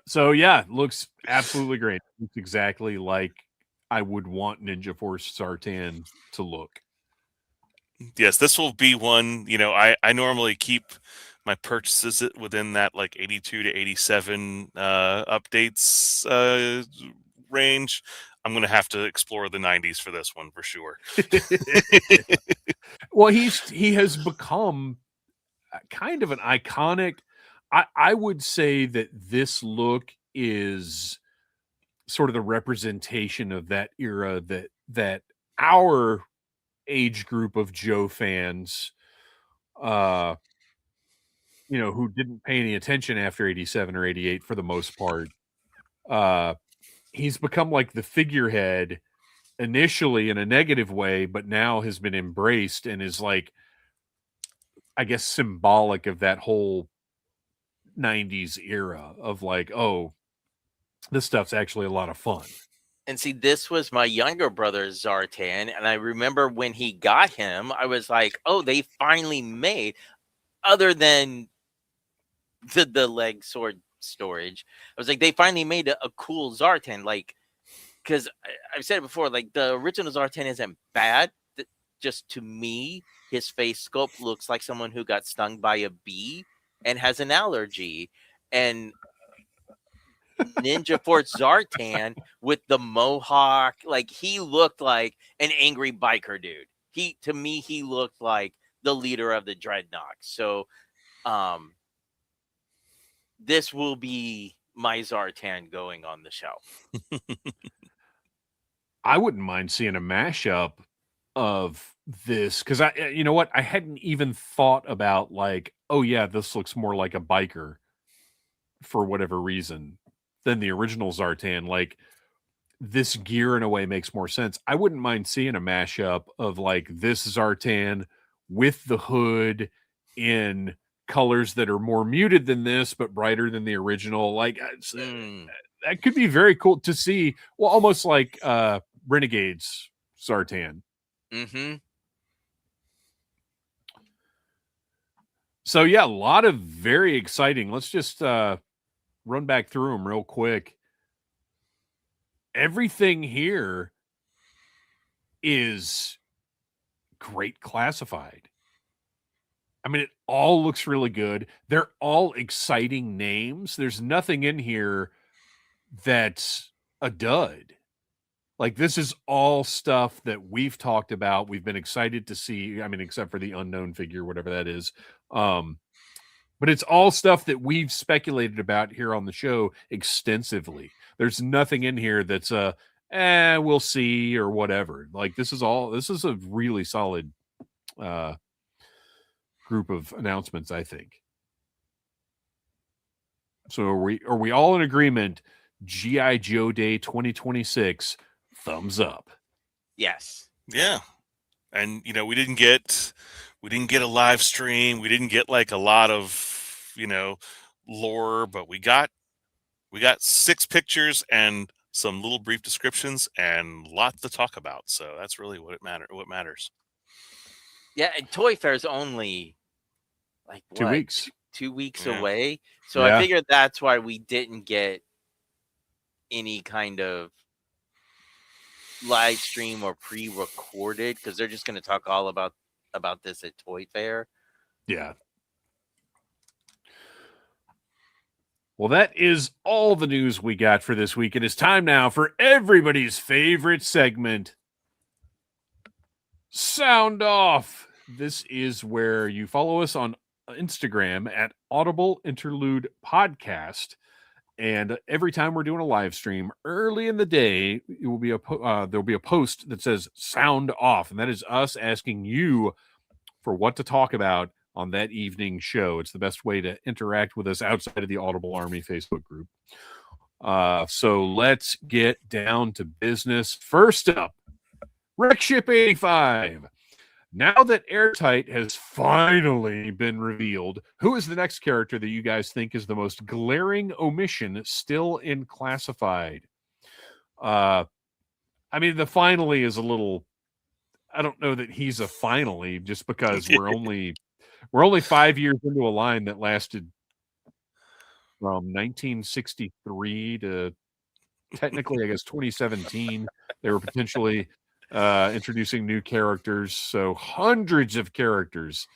So yeah, looks absolutely great. It's exactly like I would want Ninja Force Zartan to look. Yes, this will be one, I normally keep my purchases within that like 82 to 87 updates range. I'm going to have to explore the 90s for this one for sure. Well, he has become kind of an iconic. I would say that this look is sort of the representation of that era that our age group of Joe fans, who didn't pay any attention after 87 or 88 for the most part. He's become like the figurehead initially in a negative way, but now has been embraced and is like, I guess, symbolic of that whole 90s era of like, oh, this stuff's actually a lot of fun. And see, this was my younger brother's Zartan, and I remember when he got him, I was like, oh, they finally made, other than the leg sword storage, I was like, they finally made a cool Zartan, like, because I've said it before, like, the original Zartan isn't bad, just to me, his face sculpt looks like someone who got stung by a bee and has an allergy, and Ninja Force Zartan with the mohawk, like, he looked like an angry biker dude. To me, he looked like the leader of the Dreadnought. So, this will be my Zartan going on the shelf. I wouldn't mind seeing a mashup of this because you know what? I hadn't even thought about like, oh yeah, this looks more like a biker for whatever reason than the original Zartan. Like, this gear in a way makes more sense. I wouldn't mind seeing a mashup of like this Zartan with the hood in colors that are more muted than this, but brighter than the original. Like, that could be very cool to see. Well, almost like Renegade's Zartan. Mm-hmm. So yeah, a lot of very exciting. Let's just run back through them real quick. Everything here is great classified. I mean, it all looks really good. They're all exciting names. There's nothing in here that's a dud. Like, this is all stuff that we've talked about. We've been excited to see. I mean, except for the unknown figure, whatever that is. But it's all stuff that we've speculated about here on the show extensively. There's nothing in here that's we'll see or whatever. Like, this is a really solid group of announcements, I think. So are we all in agreement? G.I. Joe Day 2026, thumbs up. Yes. Yeah. And we didn't get a live stream. We didn't get like a lot of, lore, but we got 6 pictures and some little brief descriptions and lots to talk about. So that's really what matters. Yeah, and Toy Fair's only like 2 weeks. 2 weeks away. So I figured that's why we didn't get any kind of live stream or pre-recorded, because they're just going to talk all about this at Toy Fair. Yeah. Well, that is all the news we got for this week. It is time now for everybody's favorite segment, Sound Off. This is where you follow us on Instagram at Audible Interlude Podcast. And every time we're doing a live stream early in the day, it will be there'll be a post that says Sound Off. And that is us asking you for what to talk about on that evening show. It's the best way to interact with us outside of the Audible Army Facebook group. So let's get down to business. First up, Wreckship 85. Now that Airtight has finally been revealed, who is the next character that you guys think is the most glaring omission still in classified? I mean, the finally is a little, I don't know that he's a finally, just because we're only 5 years into a line that lasted from 1963 to technically, I guess, 2017. They were potentially introducing new characters, so hundreds of characters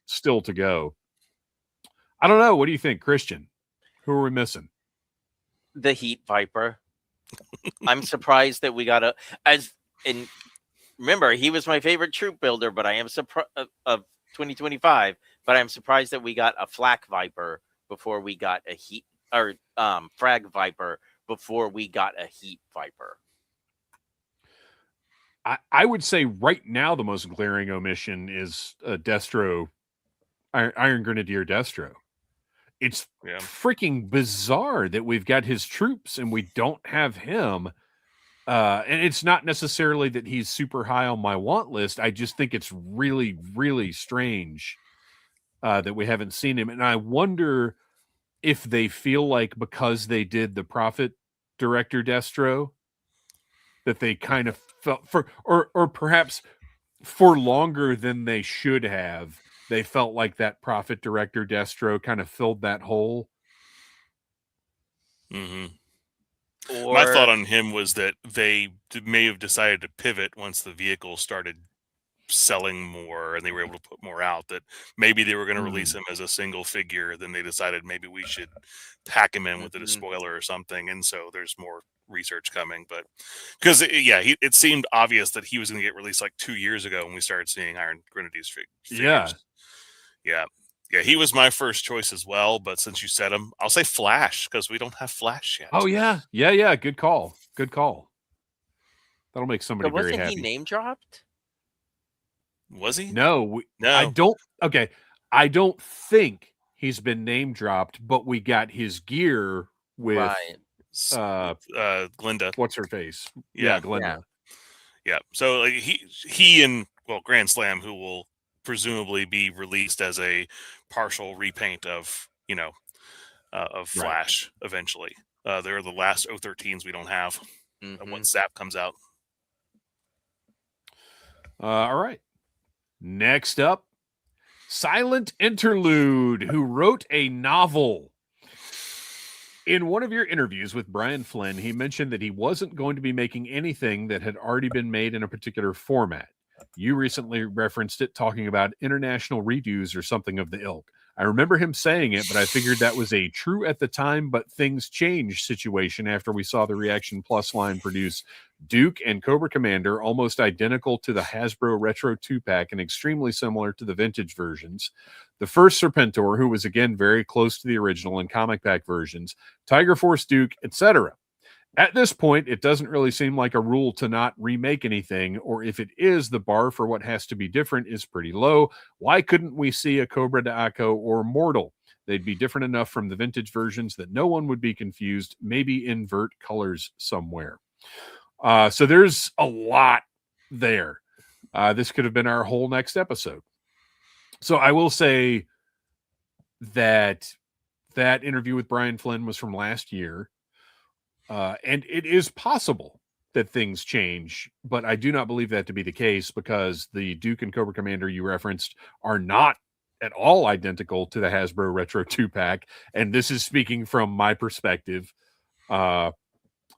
still to go. I don't know. What do you think, Kristian? Who are we missing? The Heat Viper. I'm surprised that we got remember, he was my favorite troop builder, but I am surprised of 2025. But I'm surprised that we got a Flak Viper before we got a Heat, or Frag Viper before we got a Heat Viper. I would say right now the most glaring omission is Destro, Iron Grenadier Destro. It's freaking bizarre that we've got his troops and we don't have him. And it's not necessarily that he's super high on my want list. I just think it's really, really strange that we haven't seen him. And I wonder if they feel like because they did the Prophet Director Destro, that they kind of felt or perhaps for longer than they should have, they felt like that Prophet Director Destro kind of filled that hole. Mm-hmm. My thought on him was that they may have decided to pivot once the vehicle started selling more and they were able to put more out, that maybe they were going to release him as a single figure. Then they decided maybe we should pack him in with a spoiler or something. And so there's more research coming, but because it seemed obvious that he was going to get released like 2 years ago when we started seeing Iron Grenadier's figures. Yeah, he was my first choice as well, but since you said him, I'll say Flash because we don't have Flash yet. Oh yeah, good call. That'll make somebody very happy. Wasn't he name dropped? Was he? No, I don't. Okay, I don't think he's been name dropped, but we got his gear with Glinda. What's her face? Yeah, Glinda. Yeah. So like, he and Grand Slam, who will presumably be released as a partial repaint of Flash eventually. They're the last 013s we don't have once Zap comes out. All right. Next up, Silent Interlude, who wrote a novel. In one of your interviews with Brian Flynn, he mentioned that he wasn't going to be making anything that had already been made in a particular format. You recently referenced it, talking about international redos or something of the ilk. I remember him saying it, but I figured that was a true at the time, but things changed situation after we saw the Reaction Plus line produce Duke and Cobra Commander, almost identical to the Hasbro Retro 2-pack and extremely similar to the vintage versions. The first Serpentor, who was again very close to the original and comic pack versions, Tiger Force Duke, etc. At this point, it doesn't really seem like a rule to not remake anything, or if it is, the bar for what has to be different is pretty low. Why couldn't we see a Cobra de Akko or Mortal? They'd be different enough from the vintage versions that no one would be confused. Maybe invert colors somewhere. So there's a lot there. This could have been our whole next episode. So I will say that interview with Brian Flynn was from last year. And it is possible that things change, but I do not believe that to be the case because the Duke and Cobra Commander you referenced are not at all identical to the Hasbro Retro 2-pack. And this is speaking from my perspective.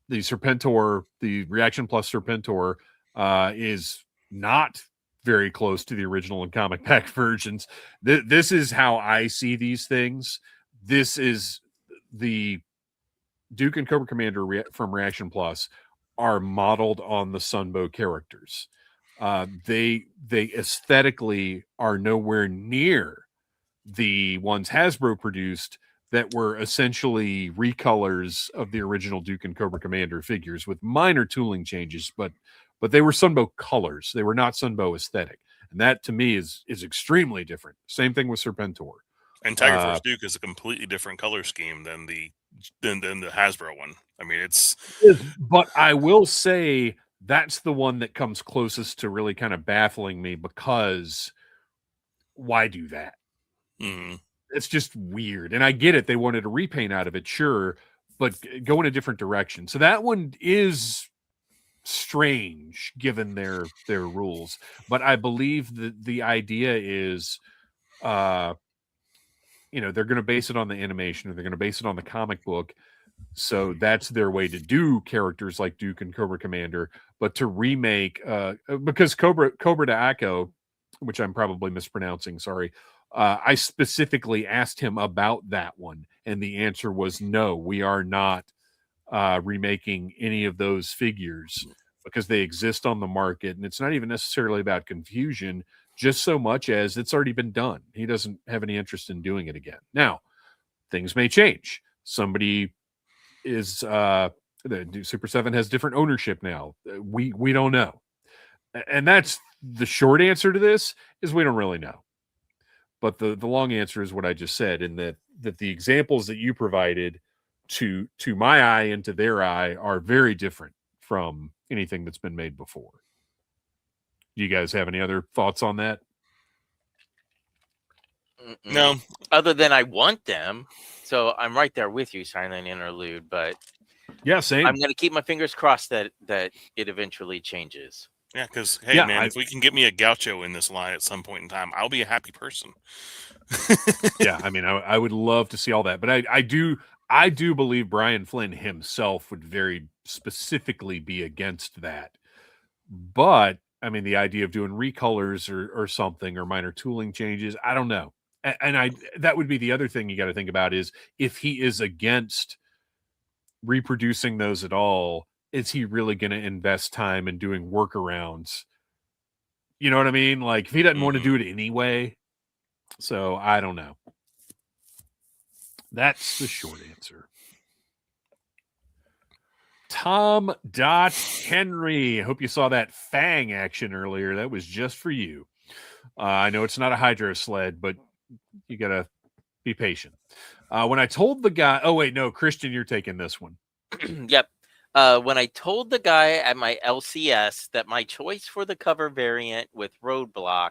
The Serpentor, the Reaction Plus Serpentor, is not very close to the original and comic pack versions. This is how I see these things. This is the Duke and Cobra Commander from Reaction Plus are modeled on the Sunbow characters. They aesthetically are nowhere near the ones Hasbro produced that were essentially recolors of the original Duke and Cobra Commander figures with minor tooling changes, but they were Sunbow colors. They were not Sunbow aesthetic. And that to me is extremely different. Same thing with Serpentor. And Tiger Force Duke is a completely different color scheme than the Hasbro one. I mean, but I will say that's the one that comes closest to really kind of baffling me because why do that? It's just weird. And I get it. They wanted a repaint out of it, sure, but go in a different direction. So that one is strange given their rules. But I believe that the idea is, they're going to base it on the animation or they're going to base it on the comic book. So that's their way to do characters like Duke and Cobra Commander, but to remake, because Cobra de Akko, which I'm probably mispronouncing, sorry. I specifically asked him about that one, and the answer was no, we are not remaking any of those figures because they exist on the market, and it's not even necessarily about confusion, just so much as it's already been done. He doesn't have any interest in doing it again. Now, things may change. Somebody is the new Super 7 has different ownership now. We don't know. And that's the short answer to this, is we don't really know. But the long answer is what I just said, in that the examples that you provided to my eye and to their eye are very different from anything that's been made before. Do you guys have any other thoughts on that? No. Other than I want them. So I'm right there with you, Silent Interlude. But yeah, same. I'm going to keep my fingers crossed that it eventually changes. Yeah, because, hey, man, if we can get me a Gaucho in this line at some point in time, I'll be a happy person. Yeah, I mean, I would love to see all that. But I do believe Brian Flynn himself would very specifically be against that. But, I mean, the idea of doing recolors or something, or minor tooling changes, I don't know. And that would be the other thing you got to think about, is if he is against reproducing those at all, is he really going to invest time in doing workarounds? You know what I mean? Like, if he doesn't want to do it anyway. So I don't know. That's the short answer. Tom Henry. I hope you saw that Fang action earlier. That was just for you. I know it's not a hydro sled, but you got to be patient. When I told the guy, oh wait, no, Kristian, you're taking this one. Yep. When I told the guy at my LCS that my choice for the cover variant with Roadblock,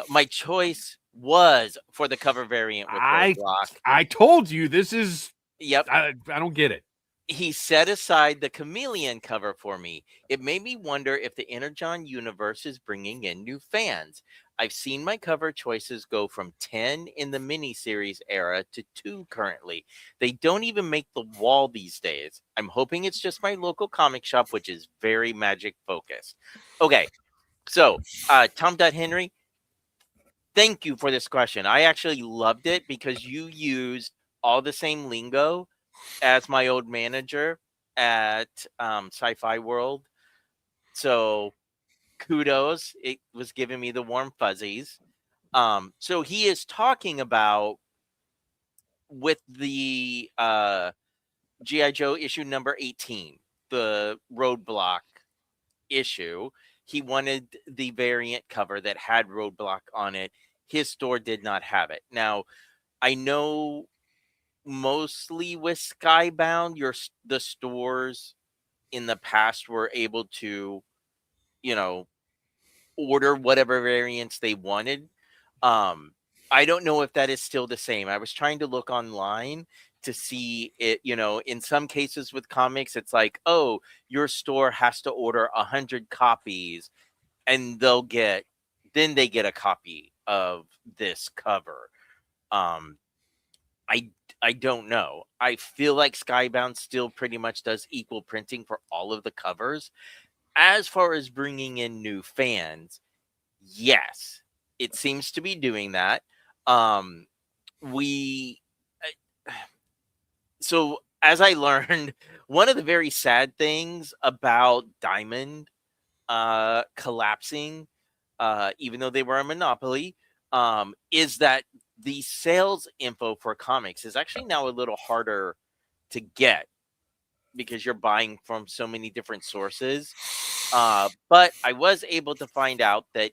my choice was for the cover variant with Roadblock. I told you this is. Yep. I don't get it. He set aside the Chameleon cover for me. It made me wonder if the Energon universe is bringing in new fans. I've seen my cover choices go from 10 in the miniseries era to 2 currently. They don't even make the wall these days. I'm hoping it's just my local comic shop, which is very Magic focused. Okay, so Tom Henry, thank you for this question. I actually loved it because you used all the same lingo as my old manager at Sci-Fi World. So kudos. It was giving me the warm fuzzies. So he is talking about, with the G.I. Joe issue number 18, the Roadblock issue, he wanted the variant cover that had Roadblock on it. His store did not have it. Now, I know mostly with Skybound, the stores in the past were able to, order whatever variants they wanted. I don't know if that is still the same. I was trying to look online to see it. In some cases with comics, it's like, oh, your store has to order 100 copies, and then they get a copy of this cover. I don't know. I feel like Skybound still pretty much does equal printing for all of the covers. As far as bringing in new fans, yes, it seems to be doing that. So as I learned, one of the very sad things about Diamond collapsing, even though they were a monopoly, is that the sales info for comics is actually now a little harder to get because you're buying from so many different sources. But I was able to find out that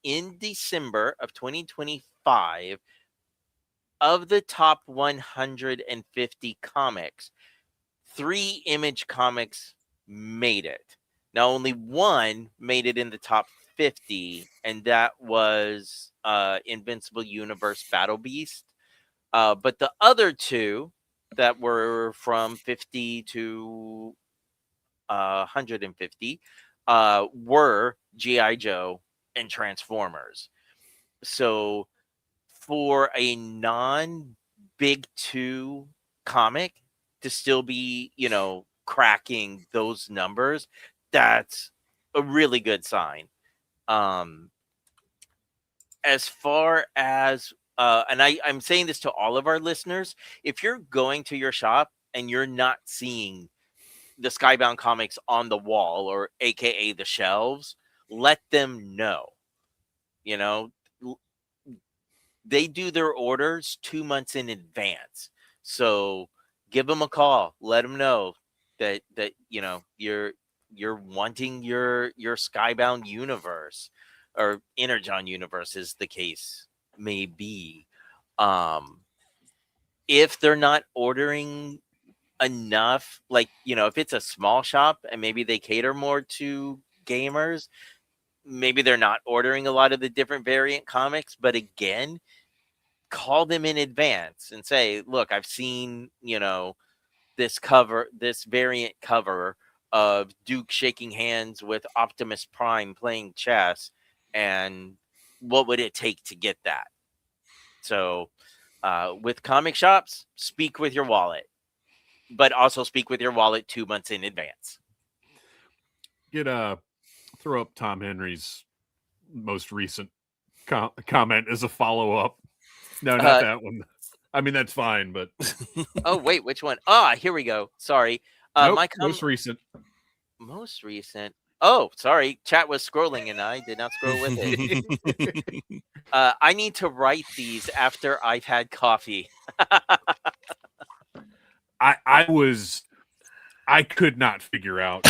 in December of 2025, of the top 150 comics, 3 Image comics made it. Now, only one made it in the top 50, and that was Invincible Universe Battle Beast. But the other 2 that were from 50 to 150 were G.I. Joe and Transformers. So for a non-Big 2 comic to still be, cracking those numbers, that's a really good sign. As far as and I'm saying this to all of our listeners, if you're going to your shop and you're not seeing the Skybound comics on the wall, or AKA the shelves, let them know. they do their orders 2 months in advance. So give them a call, let them know that you're wanting your Skybound universe, or Energon universe, as the case may be. If they're not ordering enough, like, if it's a small shop and maybe they cater more to gamers, maybe they're not ordering a lot of the different variant comics. But again, call them in advance and say, look, I've seen, this variant cover of Duke shaking hands with Optimus Prime playing chess, and what would it take to get that? So with comic shops, speak with your wallet, but also speak with your wallet 2 months in advance. Throw up Tom Henry's most recent comment as a follow-up. No, not that one. I mean, that's fine, but oh wait, which one? Here we go. Sorry. Nope, most recent. Most recent. Oh, sorry. Chat was scrolling and I did not scroll with it. I need to write these after I've had coffee. I could not figure out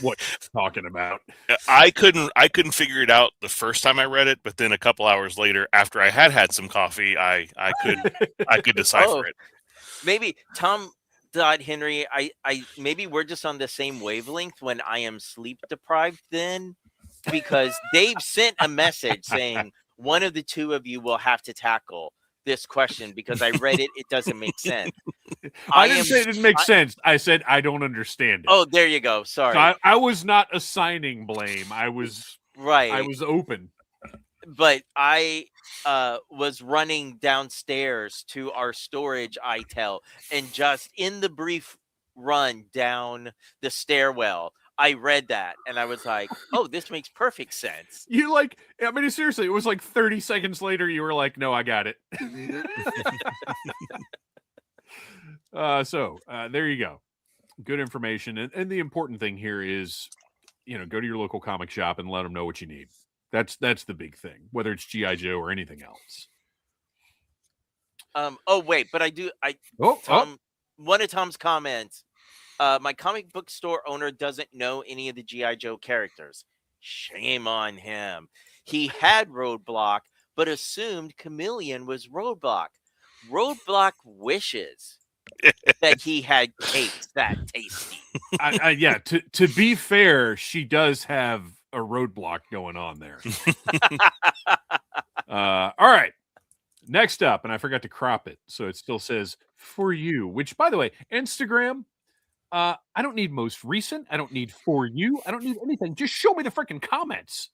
what he's talking about. I couldn't figure it out the first time I read it, but then a couple hours later, after I had some coffee, I could decipher it. Maybe Tom Henry, I maybe we're just on the same wavelength when I am sleep deprived then, because Dave sent a message saying one of the two of you will have to tackle this question because I read it. It doesn't make sense. I didn't say it didn't make sense. I said I don't understand it. Oh, there you go. Sorry. So I was not assigning blame. I was right. I was open. But I was running downstairs to our storage ITEL, and just in the brief run down the stairwell, I read that and I was like, oh, this makes perfect sense. Seriously, it was like 30 seconds later, you were like, no, I got it. So there you go. Good information. And the important thing here is, go to your local comic shop and let them know what you need. That's the big thing, whether it's G.I. Joe or anything else. Oh, wait, but Tom, one of Tom's comments, my comic book store owner doesn't know any of the G.I. Joe characters. Shame on him. He had Roadblock, but assumed Chameleon was Roadblock. Roadblock wishes that he had cakes that tasty. Yeah, to be fair, she does have a Roadblock going on there. All right. Next up, and I forgot to crop it, so it still says for you, which, by the way, Instagram, I don't need most recent. I don't need for you. I don't need anything. Just show me the freaking comments.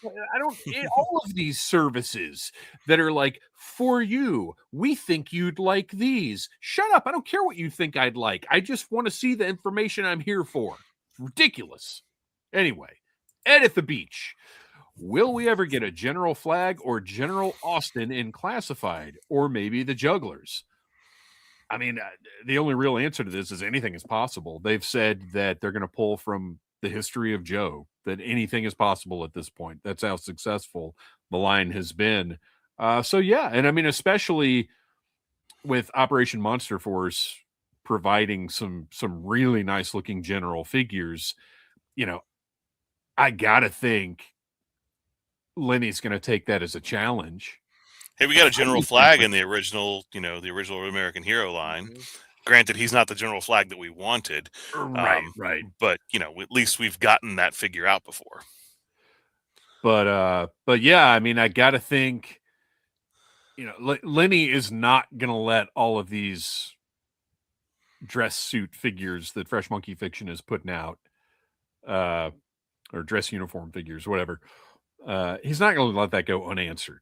I don't all of these services that are like, for you, we think you'd like these. Shut up. I don't care what you think I'd like. I just want to see the information I'm here for. It's ridiculous. Anyway, Ed at the Beach. Will we ever get a General Flag or General Austin in Classified, or maybe the Jugglers? I mean, the only real answer to this is anything is possible. They've said that they're going to pull from the history of Joe, that anything is possible at this point. That's how successful the line has been. So yeah, and I mean, especially with Operation Monster Force providing some really nice looking general figures, I gotta think Lenny's going to take that as a challenge. Hey, we got a General Flag in the original American Hero line. Mm-hmm. Granted, he's not the General Flag that we wanted. Right. But, at least we've gotten that figure out before. But yeah, I mean, I got to think, Lenny is not going to let all of these dress suit figures that Fresh Monkey Fiction is putting out, or dress uniform figures, whatever. He's not going to let that go unanswered.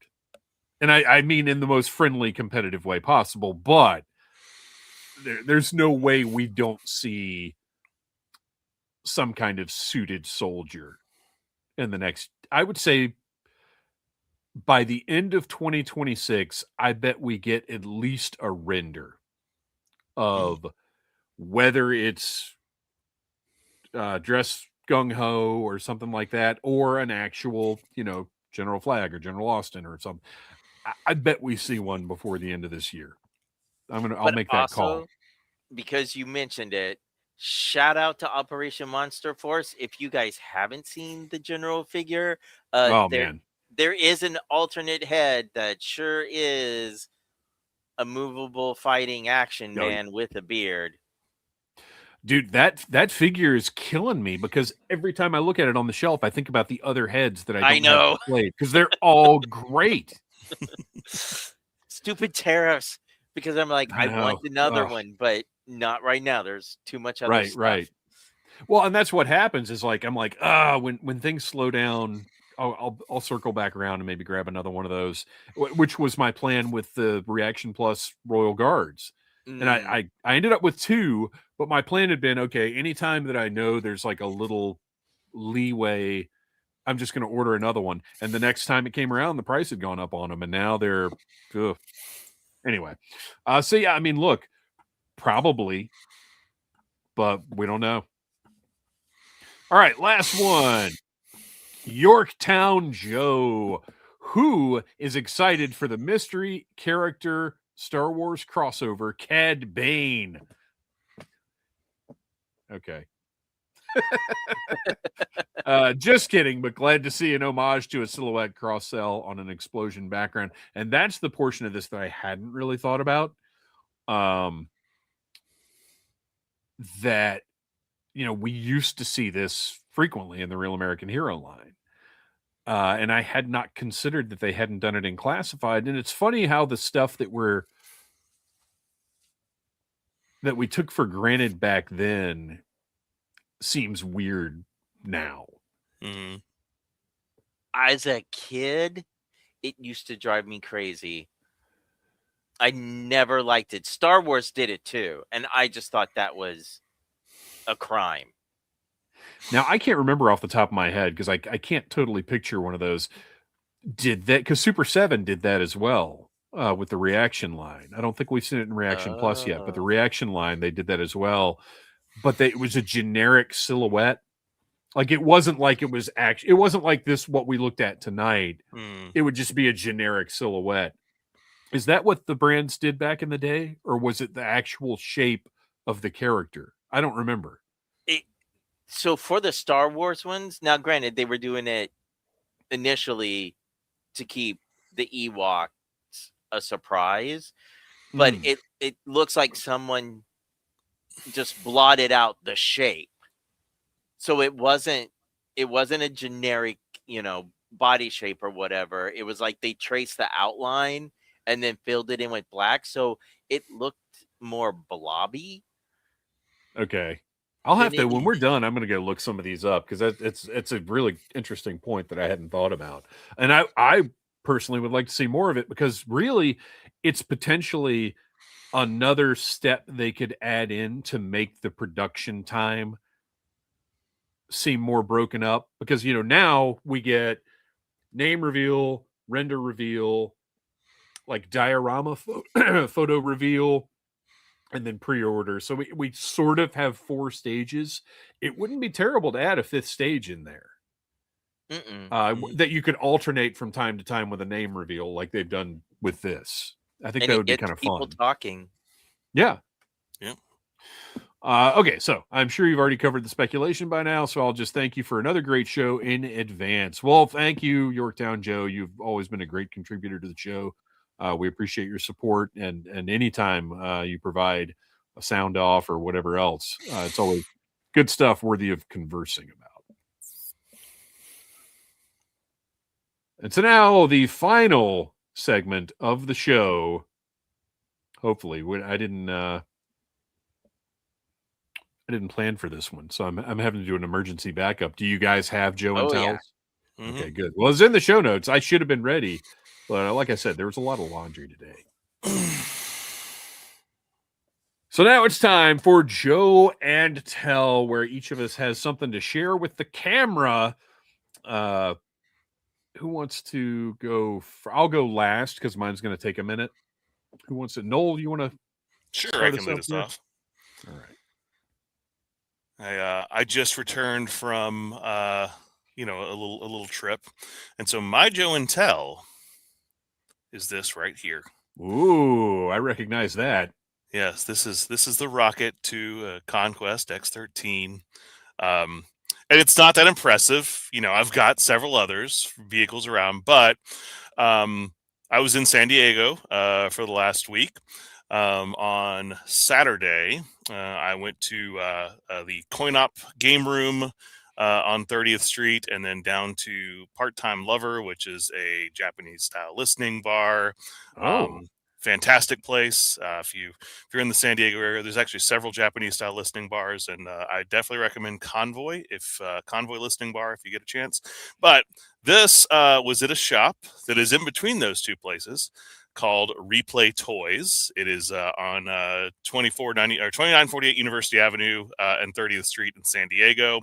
And I mean in the most friendly, competitive way possible, but there's no way we don't see some kind of suited soldier in the next, I would say by the end of 2026, I bet we get at least a render of whether it's dress gung-ho or something like that, or an actual, General Flag or General Austin or something. I bet we see one before the end of this year. I'll make that call. Because you mentioned it, shout out to Operation Monster Force. If you guys haven't seen the general figure, Man, there is an alternate head that sure is a movable fighting action man with a beard. Dude, that figure is killing me because every time I look at it on the shelf, I think about the other heads that I don't have played because they're all great. Stupid tariffs. Because I'm like, I want another one, but not right now. There's too much other stuff. Right. Well, and that's what happens is like I'm like, when things slow down, I'll circle back around and maybe grab another one of those, which was my plan with the Reaction Plus Royal Guards. And I ended up with 2, but my plan had been, okay, anytime that I know there's like a little leeway, I'm just going to order another one. And the next time it came around, the price had gone up on them, and now they're anyway. So yeah, I mean, look, probably, but we don't know. All right, last one. Yorktown Joe, who is excited for the mystery character Star Wars crossover, Cad Bane. Okay. Just kidding, but glad to see an homage to a silhouette cross cell on an explosion background. And that's the portion of this that I hadn't really thought about. That, we used to see this frequently in the Real American Hero line. And I had not considered that they hadn't done it in classified. And it's funny how the stuff that we took for granted back then seems weird now. Mm-hmm. As a kid, it used to drive me crazy. I never liked it. Star Wars did it too, and I just thought that was a crime. Now, I can't remember off the top of my head because I can't totally picture one of those. Did that? Because Super 7 did that as well with the Reaction line. I don't think we've seen it in Reaction Plus yet, but the Reaction line, they did that as well. But it was a generic silhouette. Like it wasn't like it was it wasn't like this, what we looked at tonight. It would just be a generic silhouette. Is that what the brands did back in the day? Or was it the actual shape of the character? I don't remember. So for the Star Wars ones, now granted, they were doing it initially to keep the Ewoks a surprise, but it looks like someone just blotted out the shape. So it wasn't a generic, body shape or whatever. It was like they traced the outline and then filled it in with black. So it looked more blobby. Okay. I'll have to, when we're done, I'm going to go look some of these up because it's a really interesting point that I hadn't thought about. And I personally would like to see more of it because really it's potentially another step they could add in to make the production time seem more broken up because, now we get name reveal, render reveal, like diorama photo reveal, and then pre-order. So we sort of have 4 stages. It wouldn't be terrible to add a 5th stage in there. That you could alternate from time to time with a name reveal like they've done with this. I think that would be kind of fun. People talking. Yeah. Okay, so I'm sure you've already covered the speculation by now, so I'll just thank you for another great show in advance. Well, thank you, Yorktown Joe. You've always been a great contributor to the show. We appreciate your support, and anytime you provide a sound off or whatever else, it's always good stuff worthy of conversing about. And so now the final segment of the show. Hopefully, I didn't plan for this one, so I'm having to do an emergency backup. Do you guys have Joe and Tell? Yeah. Okay, good. Well, it's in the show notes. I should have been ready, but like I said, there was a lot of laundry today. So now it's time for Joe and Tell, where each of us has something to share with the camera. Who wants to go? I'll go last because mine's going to take a minute. Who wants it? Noel, you want to? Sure, I can lead us off. All right. I just returned from a little trip, and so my Joe and Tell is this right here. Ooh, I recognize that. Yes, this is the rocket to Conquest X-13. And it's not that impressive. I've got several others vehicles around, but I was in San Diego for the last week. On Saturday, I went to the Coin-Op game room on 30th Street, and then down to Part-Time Lover, which is a Japanese-style listening bar. Oh. Fantastic place. If you're in the San Diego area, there's actually several Japanese-style listening bars, and I definitely recommend Convoy Convoy Listening Bar if you get a chance. But this was at a shop that is in between those two places, called Replay Toys. It is on 2948 University Avenue and 30th Street in San Diego.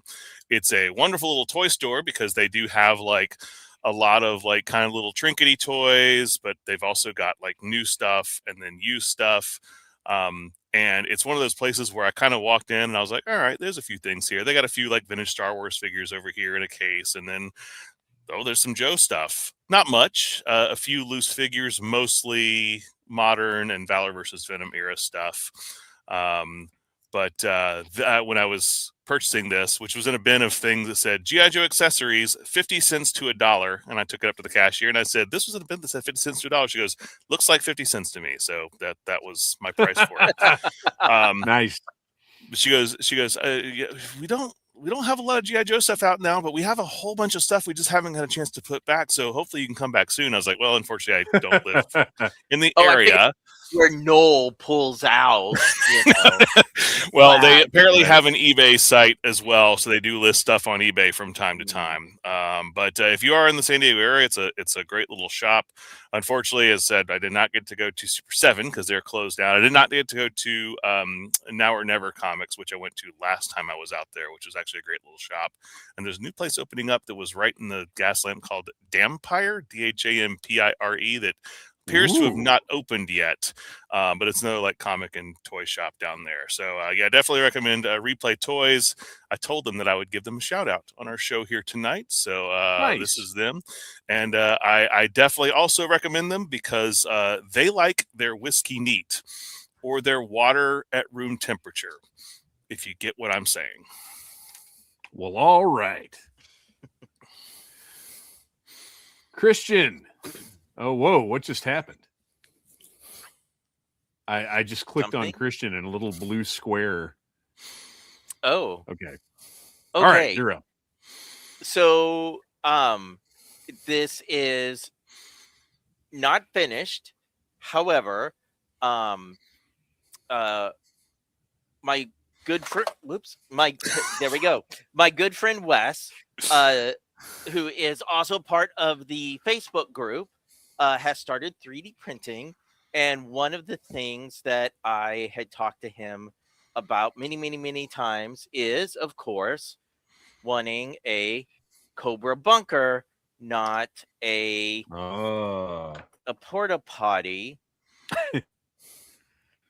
It's a wonderful little toy store because they do have like a lot of like kind of little trinkety toys, but they've also got like new stuff and then used stuff. And it's one of those places where I kind of walked in and I was like, all right, there's a few things here. They got a few like vintage Star Wars figures over here in a case. And then, there's some Joe stuff. Not much. A few loose figures, mostly modern and Valor versus Venom era stuff. But when I was purchasing this, which was in a bin of things that said G.I. Joe accessories, 50 cents to $1. And I took it up to the cashier and I said, this was in a bin that said 50 cents to $1. She goes, looks like 50 cents to me. So that was my price for it. Nice. She goes, yeah, we don't have a lot of G.I. Joe stuff out now, but we have a whole bunch of stuff we just haven't had a chance to put back. So hopefully you can come back soon. I was like, well, unfortunately, I don't live in the area where Noel pulls out. Well, they apparently have an eBay site as well, so they do list stuff on eBay from time to time. But if you are in the San Diego area, it's a great little shop. Unfortunately, as said, I did not get to go to Super 7 because they're closed down. I did not get to go to Now or Never Comics, which I went to last time I was out there, which was actually a great little shop. And there's a new place opening up that was right in the gas lamp called Dampire, Dhampire, that appears to have not opened yet, but it's another like comic and toy shop down there. So yeah, definitely recommend Replay Toys. I told them that I would give them a shout out on our show here tonight. So nice. This is them. And I definitely also recommend them because they like their whiskey neat or their water at room temperature, if you get what I'm saying. Well, all right. Kristian. Oh, whoa, what just happened? I just clicked on Kristian and a little blue square. Oh. Okay. All right, you're up. So, this is not finished. However, my good friend, there we go. My good friend Wes, who is also part of the Facebook group, has started 3D printing. And one of the things that I had talked to him about many times is, of course, wanting a Cobra bunker, not a porta potty.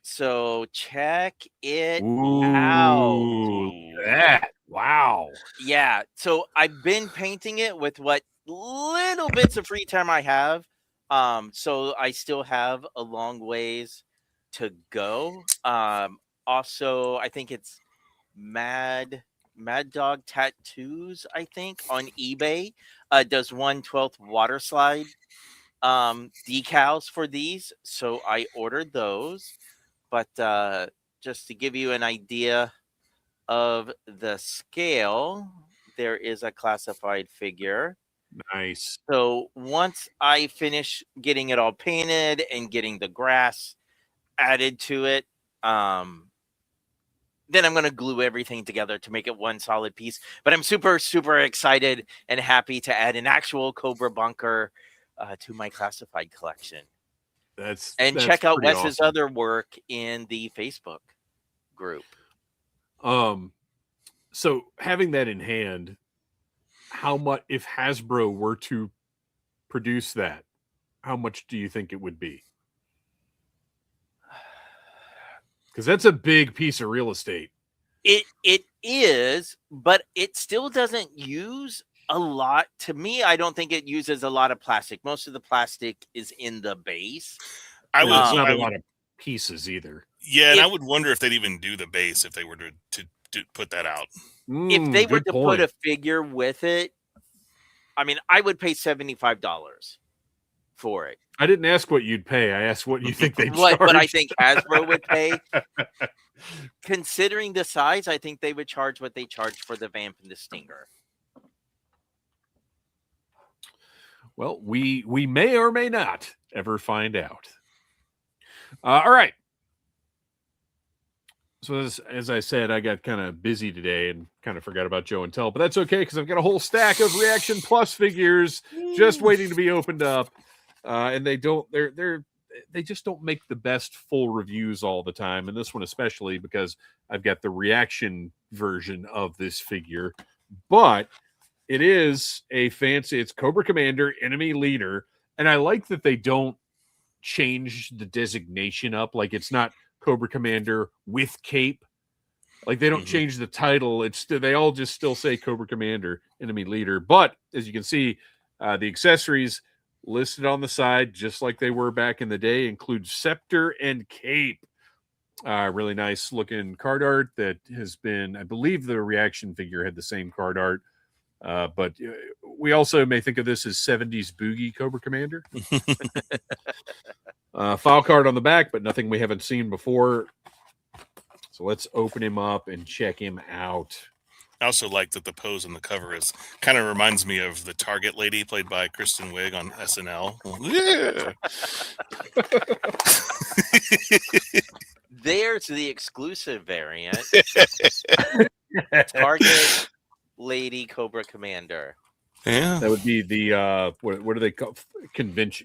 So check it out. That. Wow. Yeah. So I've been painting it with what little bits of free time I have. So I still have a long ways to go. Also, I think it's Mad Dog Tattoos, I think, on eBay, does 1/12 water slide decals for these. So I ordered those. But just to give you an idea of the scale, there is a classified figure. Nice. So once I finish getting it all painted and getting the grass added to it, then I'm going to glue everything together to make it one solid piece. But I'm super excited and happy to add an actual Cobra bunker to my classified collection. That's check out Wes's awesome. other work in the Facebook group. So having that in hand, how much, if Hasbro were to produce that, how much do you think it would be? Because that's a big piece of real estate. It is, but it still doesn't use a lot. To me, I don't think it uses a lot of plastic. Most of the plastic is in the base. There's not a lot of pieces either. Yeah, and I would wonder if they'd even do the base if they were to put that out. If they were to put a figure with it, I mean, I would pay $75 for it. I didn't ask what you'd pay. I asked what you think they'd charge. What I think Hasbro would pay. Considering the size, I think they would charge what they charge for the Vamp and the Stinger. Well, we may or may not ever find out. All right. So as I said, I got kind of busy today and kind of forgot about Joe and Tell, but that's okay because I've got a whole stack of Reaction Plus figures just waiting to be opened up. And they just don't make the best full reviews all the time, and this one especially because I've got the reaction version of this figure. But it is it's Cobra Commander, Enemy Leader, and I like that they don't change the designation up. Like, it's not Cobra Commander with cape. Like, they don't change the title. They all just still say Cobra Commander, Enemy Leader. But as you can see, the accessories listed on the side, just like they were back in the day, include scepter and cape. Really nice looking card art that has been, I believe the reaction figure had the same card art. But we also may think of this as 70s Boogie Cobra Commander. File card on the back, but nothing we haven't seen before. So let's open him up and check him out. I also like that the pose on the cover is kind of reminds me of the Target lady played by Kristen Wiig on SNL. Yeah. There's the exclusive variant. Target lady Cobra Commander. Yeah, that would be the what do they call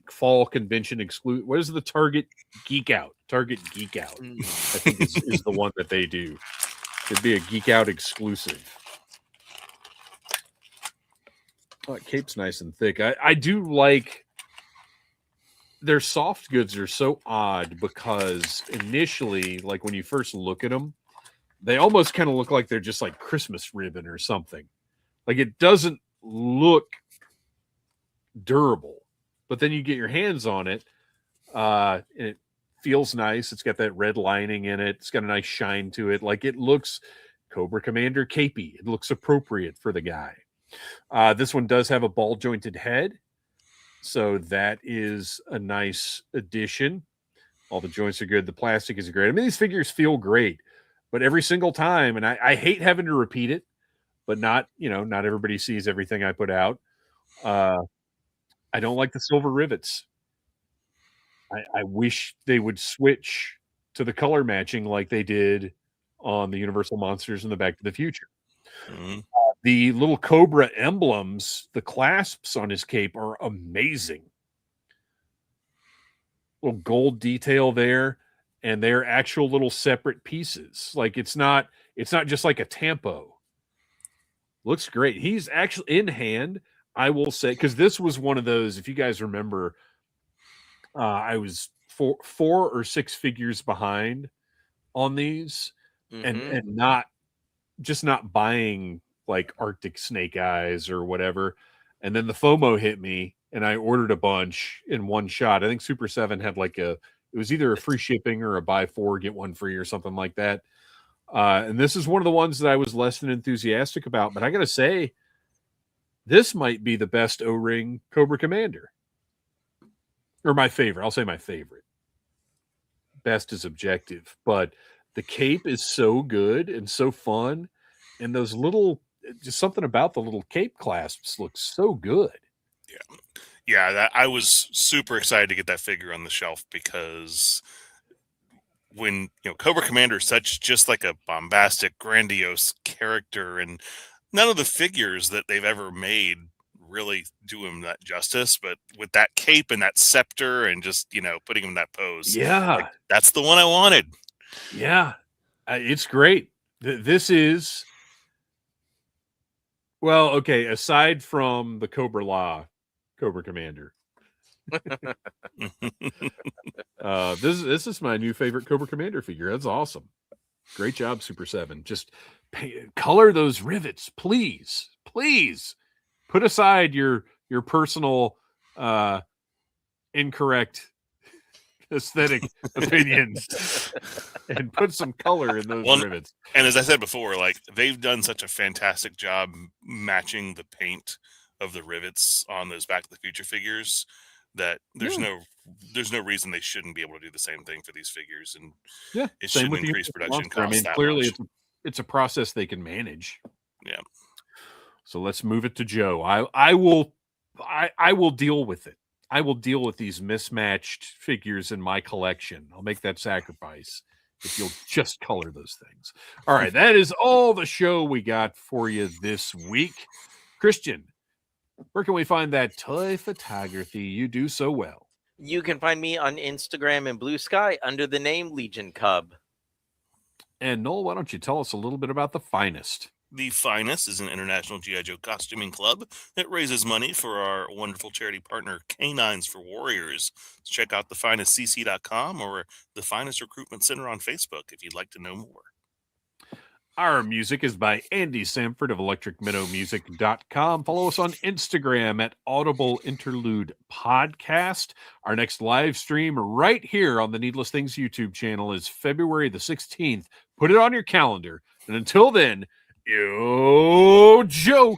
fall convention exclusive? What is the Target Geek Out? Target Geek Out, I think is the one that they do. It'd be a Geek Out exclusive. Oh, cape's nice and thick. I do like their soft goods are so odd because initially, like when you first look at them, they almost kind of look like they're just like Christmas ribbon or something. Like, it doesn't look durable, but then you get your hands on it, and it feels nice. It's got that red lining in it. It's got a nice shine to it. Like, it looks Cobra Commander capey. It looks appropriate for the guy. This one does have a ball jointed head, so that is a nice addition. All the joints are good. The plastic is great. I mean, these figures feel great, but every single time, and I hate having to repeat it, but not everybody sees everything I put out. I don't like the silver rivets. I wish they would switch to the color matching like they did on the Universal Monsters and the Back to the Future. The little Cobra emblems, the clasps on his cape are amazing. Little gold detail there, and they're actual little separate pieces. Like, it's not just like a tampo. Looks great. He's actually in hand, I will say, because this was one of those, if you guys remember, I was four or six figures behind on these, and not buying like Arctic Snake Eyes or whatever. And then the FOMO hit me, and I ordered a bunch in one shot. I think Super 7 had it was either a free shipping or a buy 4, get 1 free or something like that. And this is one of the ones that I was less than enthusiastic about, but I got to say, this might be the best O-ring Cobra Commander. Or my favorite. I'll say my favorite. Best is objective, but the cape is so good and so fun. And those just something about the little cape clasps looks so good. Yeah. I was super excited to get that figure on the shelf because when Cobra Commander is just like a bombastic, grandiose character, and none of the figures that they've ever made really do him that justice. But with that cape and that scepter and just putting him in that pose, that's the one I wanted. Yeah, it's great. This is. Well, okay, aside from the Cobra Commander. This is my new favorite Cobra Commander figure. That's awesome. Great job, Super 7. Just color those rivets, please. Please. Put aside your personal incorrect aesthetic opinions and put some color in those rivets. And as I said before, like they've done such a fantastic job matching the paint of the rivets on those Back to the Future figures that there's no reason they shouldn't be able to do the same thing for these figures. And it should increase production costs. I mean, clearly it's a process they can manage. Yeah. So let's move it to Joe. I will deal with it. I will deal with these mismatched figures in my collection. I'll make that sacrifice if you'll just color those things. All right, that is all the show we got for you this week. Kristian, where can we find that toy photography you do so well? You can find me on Instagram and Blue Sky under the name Legion Cub. And Noel, why don't you tell us a little bit about The Finest? The Finest is an international G.I. Joe costuming club that raises money for our wonderful charity partner, Canines for Warriors. Check out thefinestcc.com or the Finest Recruitment Center on Facebook if you'd like to know more. Our music is by Andy Samford of electricminnowmusic.com. Follow us on Instagram at Audible Interlude Podcast. Our next live stream right here on the Needless Things YouTube channel is February the 16th. Put it on your calendar. And until then, yo, Joe.